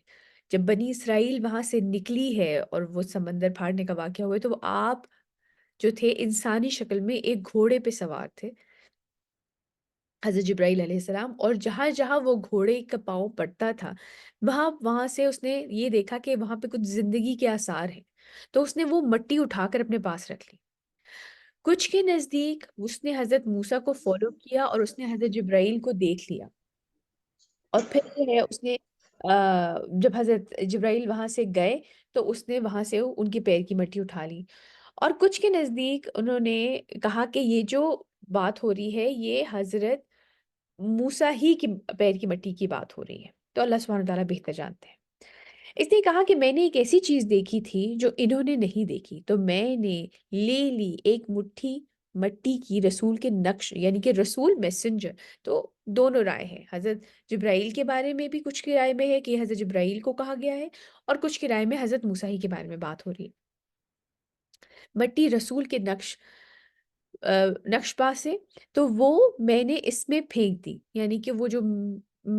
جب بنی اسرائیل وہاں سے نکلی ہے اور وہ سمندر پھاڑنے کا واقعہ ہوئے تو وہ آپ جو تھے انسانی شکل میں ایک گھوڑے پہ سوار تھے حضرت جبرائیل علیہ السلام. اور جہاں جہاں وہ گھوڑے کا پاؤں پڑتا تھا وہاں سے اس نے یہ دیکھا کہ وہاں پہ کچھ زندگی کے آثار ہیں. تو اس نے وہ مٹی اٹھا کر اپنے پاس رکھ لی. کچھ کے نزدیک اس نے حضرت موسیٰ کو فالو کیا اور اس نے حضرت جبرائیل کو دیکھ لیا. اور پھر جو ہے اس نے جب حضرت جبرائیل وہاں سے گئے تو اس نے وہاں سے ان کے پیر کی مٹی اٹھا لی. اور کچھ کے نزدیک انہوں نے کہا کہ یہ جو بات ہو رہی ہے یہ حضرت موسیٰ ہی کی پیر کی مٹی کی بات ہو رہی ہے. تو اللہ سبحانہ وتعالیٰ بہتر جانتے ہیں. اس نے کہا کہ میں نے ایک ایسی چیز دیکھی تھی جو انہوں نے نہیں دیکھی تو میں نے لے لی ایک مٹھی مٹی کی رسول کے نقش یعنی کہ رسول میسنجر. تو دونوں رائے ہیں. حضرت جبرائیل کے بارے میں بھی کچھ کی رائے میں ہے کہ حضرت جبرائیل کو کہا گیا ہے اور کچھ کی رائے میں حضرت موسیٰ ہی کے بارے میں بات ہو رہی ہے. مٹی رسول کے نقش پا سے تو وہ میں نے اس میں پھینک دی یعنی کہ وہ جو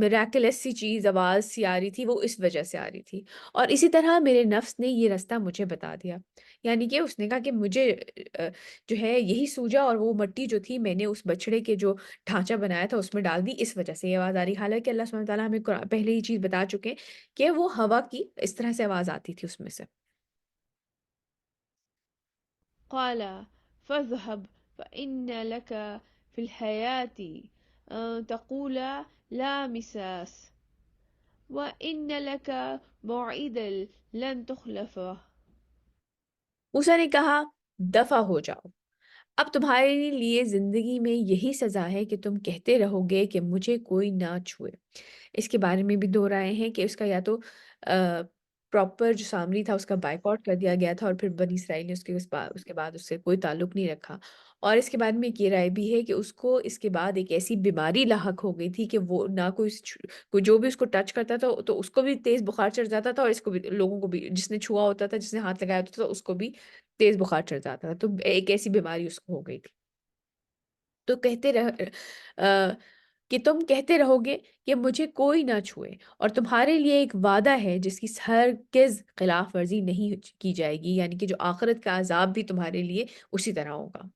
میراکلس سی چیز آواز سی آ رہی تھی وہ اس وجہ سے آ رہی تھی. اور اسی طرح میرے نفس نے یہ راستہ مجھے بتا دیا یعنی کہ اس نے کہا کہ مجھے جو ہے یہی سوجا اور وہ مٹی جو تھی میں نے اس بچڑے کے جو ڈھانچہ بنایا تھا اس میں ڈال دی اس وجہ سے یہ آواز آ رہی. حالانکہ اللہ سبحانہ تعالیٰ ہمیں پہلے یہ چیز بتا چکے کہ وہ ہوا کی اس طرح سے آواز آتی تھی اس میں سے. قال فاذهب فإن لك في الحياة أن تقول لا مساس وإن لك موعدا لن تخلفه. موسیٰ نے کہا دفع ہو جاؤ اب تمہارے لیے زندگی میں یہی سزا ہے کہ تم کہتے رہو گے کہ مجھے کوئی نہ چھوئے. اس کے بارے میں بھی دو رائے ہیں کہ اس کا یا تو پراپر جو سامری تھا اس کا بائیک آؤٹ کر دیا گیا تھا اور پھر بنی اسرائیل نے اس کے بعد اس سے کوئی تعلق نہیں رکھا. اور اس کے بعد میں ایک یہ رائے بھی ہے کہ اس کو اس کے بعد ایک ایسی بیماری لاحق ہو گئی تھی کہ وہ نہ کوئی جو بھی اس کو ٹچ کرتا تھا تو اس کو بھی تیز بخار چڑھ جاتا تھا اور اس کو بھی لوگوں کو بھی جس نے چھوا ہوتا تھا جس نے ہاتھ لگایا ہوتا تھا اس کو بھی تیز بخار چڑھ جاتا تھا. تو ایک ایسی بیماری اس کو ہو گئی تھی. تو کہ تم کہتے رہو گے کہ مجھے کوئی نہ چھوئے اور تمہارے لیے ایک وعدہ ہے جس کی ہرگز خلاف ورزی نہیں کی جائے گی یعنی کہ جو آخرت کا عذاب بھی تمہارے لیے اسی طرح ہوگا.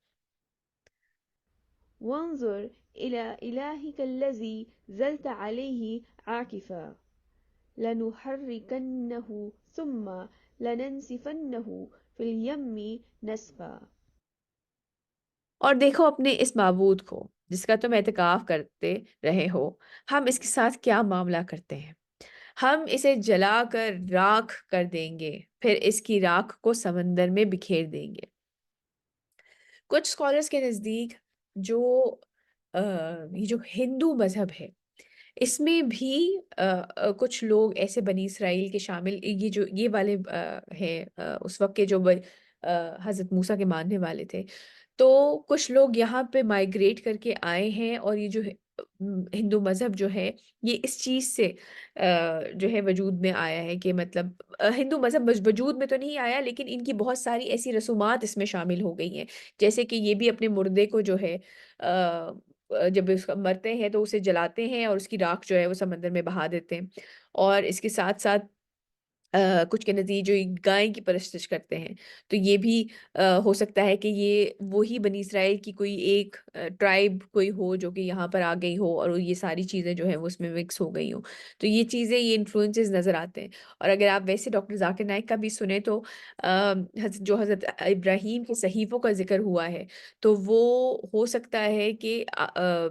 وانظر إلى إلهك الذي زلت عليه عاكفا لنحركنه ثم لننسفنه في اليم نسفا. اور دیکھو اپنے اس معبود کو جس کا تم اعتکاف کرتے رہے ہو ہم اس کے ساتھ کیا معاملہ کرتے ہیں. ہم اسے جلا کر راکھ کر دیں گے پھر اس کی راکھ کو سمندر میں بکھیر دیں گے. کچھ اسکالرس کے نزدیک جو یہ جو ہندو مذہب ہے اس میں بھی کچھ لوگ ایسے بنی اسرائیل کے شامل یہ والے ہیں اس وقت کے جو حضرت موسیٰ کے ماننے والے تھے. تو کچھ لوگ یہاں پہ مائیگریٹ کر کے آئے ہیں اور یہ جو ہندو مذہب جو ہے یہ اس چیز سے جو ہے وجود میں آیا ہے کہ مطلب ہندو مذہب وجود میں تو نہیں آیا لیکن ان کی بہت ساری ایسی رسومات اس میں شامل ہو گئی ہیں جیسے کہ یہ بھی اپنے مردے کو جو ہے جب اس کا مرتے ہیں تو اسے جلاتے ہیں اور اس کی راکھ جو ہے وہ سمندر میں بہا دیتے ہیں. اور اس کے ساتھ ساتھ کچھ کے نتیجے جو گائے کی پرستش کرتے ہیں تو یہ بھی ہو سکتا ہے کہ یہ وہی بنی اسرائیل کی کوئی ایک ٹرائب کوئی ہو جو کہ یہاں پر آ گئی ہو اور یہ ساری چیزیں جو ہیں وہ اس میں مکس ہو گئی ہوں. تو یہ چیزیں یہ انفلوئنسز نظر آتے ہیں. اور اگر آپ ویسے ڈاکٹر ذاکر نائک کا بھی سنیں تو جو حضرت ابراہیم کے صحیفوں کا ذکر ہوا ہے تو وہ ہو سکتا ہے کہ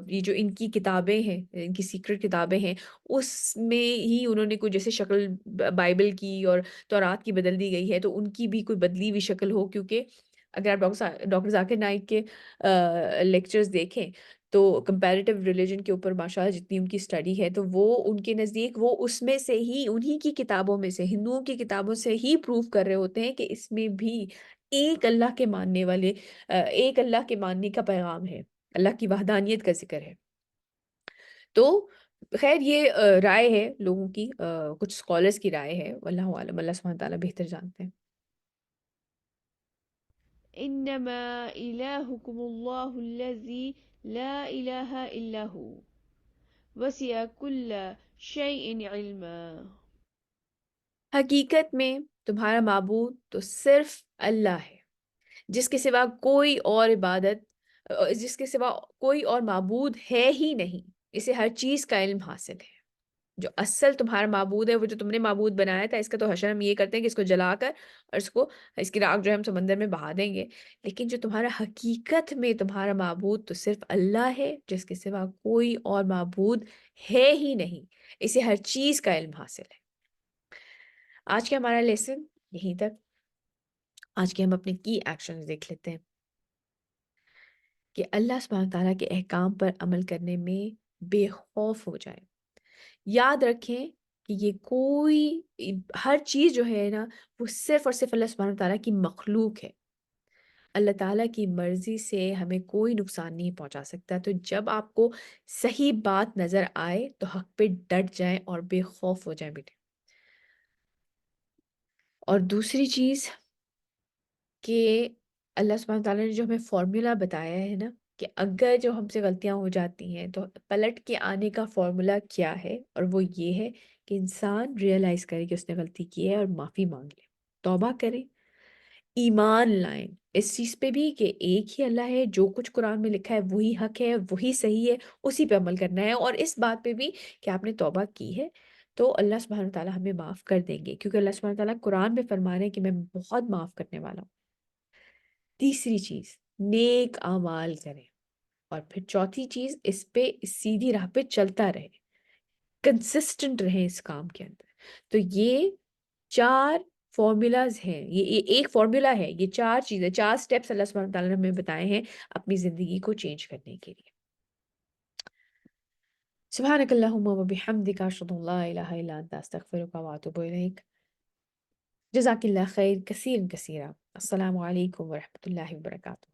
یہ جو ان کی کتابیں ہیں ان کی سیکرٹ کتابیں ہیں اس میں ہی انہوں نے کوئی جیسے شکل بائبل کی اور تورات کی بدل دی گئی ہے تو ان کی بھی کوئی بدلی ہوئی شکل ہو کیونکہ اگر آپ ڈاکٹر ذاکر نائک کے لیکچرز دیکھیں تو کمپیریٹیو ریلیجن کے اوپر ماشاء اللہ جتنی ان کی اسٹڈی ہے، تو وہ ان کے نزدیک وہ اس میں سے ہی انہی کی کتابوں میں سے، ہندوؤں کی کتابوں سے ہی پروف کر رہے ہوتے ہیں کہ اس میں بھی ایک اللہ کے ماننے والے ایک اللہ کے ماننے کا پیغام ہے، اللہ کی وحدانیت کا ذکر ہے۔ تو خیر یہ رائے ہے لوگوں کی، کچھ اسکالرس کی رائے ہے، واللہ عالم، اللہ سبحانہ تعالیٰ بہتر جانتے ہیں۔ إنما إلهكم الله الذي لا إله إلا هو وسع كل شيء علما۔ حقیقت میں تمہارا معبود تو صرف اللہ ہے، جس کے سوا کوئی اور جس کے سوا کوئی اور معبود ہے ہی نہیں، اسے ہر چیز کا علم حاصل ہے۔ جو اصل تمہارا معبود ہے، وہ جو تم نے معبود بنایا تھا، اس کا تو حشر ہم یہ کرتے ہیں کہ اس کو جلا کر اور اس کی راکھ جو ہے ہم سمندر میں بہا دیں گے، لیکن جو تمہارا حقیقت میں تمہارا معبود تو صرف اللہ ہے، جس کے سوا کوئی اور معبود ہے ہی نہیں، اسے ہر چیز کا علم حاصل ہے۔ آج کا ہمارا لیسن یہیں تک۔ آج کے ہم اپنے کی ایکشنز دیکھ لیتے ہیں کہ اللہ سبحانہ تعالیٰ کے احکام پر عمل کرنے میں بے خوف ہو جائیں۔ یاد رکھیں کہ ہر چیز جو ہے نا، وہ صرف اور صرف اللہ سبحانہ تعالیٰ کی مخلوق ہے۔ اللہ تعالیٰ کی مرضی سے ہمیں کوئی نقصان نہیں پہنچا سکتا۔ تو جب آپ کو صحیح بات نظر آئے تو حق پہ ڈٹ جائیں اور بے خوف ہو جائیں بیٹے۔ اور دوسری چیز کہ اللہ سبحانہ تعالیٰ نے جو ہمیں فارمولا بتایا ہے نا، کہ اگر جو ہم سے غلطیاں ہو جاتی ہیں تو پلٹ کے آنے کا فارمولا کیا ہے، اور وہ یہ ہے کہ انسان ریئلائز کرے کہ اس نے غلطی کی ہے اور معافی مانگ لے، توبہ کرے، ایمان لائیں اس چیز پہ بھی کہ ایک ہی اللہ ہے، جو کچھ قرآن میں لکھا ہے وہی حق ہے، وہی صحیح ہے، اسی پہ عمل کرنا ہے، اور اس بات پہ بھی کہ آپ نے توبہ کی ہے تو اللہ سبحانہ تعالیٰ ہمیں معاف کر دیں گے، کیونکہ اللہ سبحانہ تعالیٰ قرآن میں فرما رہے ہیں کہ میں بہت معاف کرنے والا ہوں۔ تیسری چیز، نیک اعمال کریں، اور پھر چوتھی چیز، اس پہ سیدھی راہ پہ چلتا رہے، کنسسٹنٹ رہیں اس کام کے اندر۔ تو یہ 4 فارمولاز ہیں، یہ ایک فارمولا ہے، یہ 4 چیزیں، 4 سٹیپس اللہ سبحانہ تعالیٰ نے ہمیں بتائے ہیں اپنی زندگی کو چینج کرنے کے لیے۔ سبحانک اللہم و بحمدک، اشہد ان لا الہ الا انت، استغفرک و اتوب الیک۔ جزاک اللہ خیر کثیر کثیرا۔ السلام علیکم ورحمۃ اللہ وبرکاتہ۔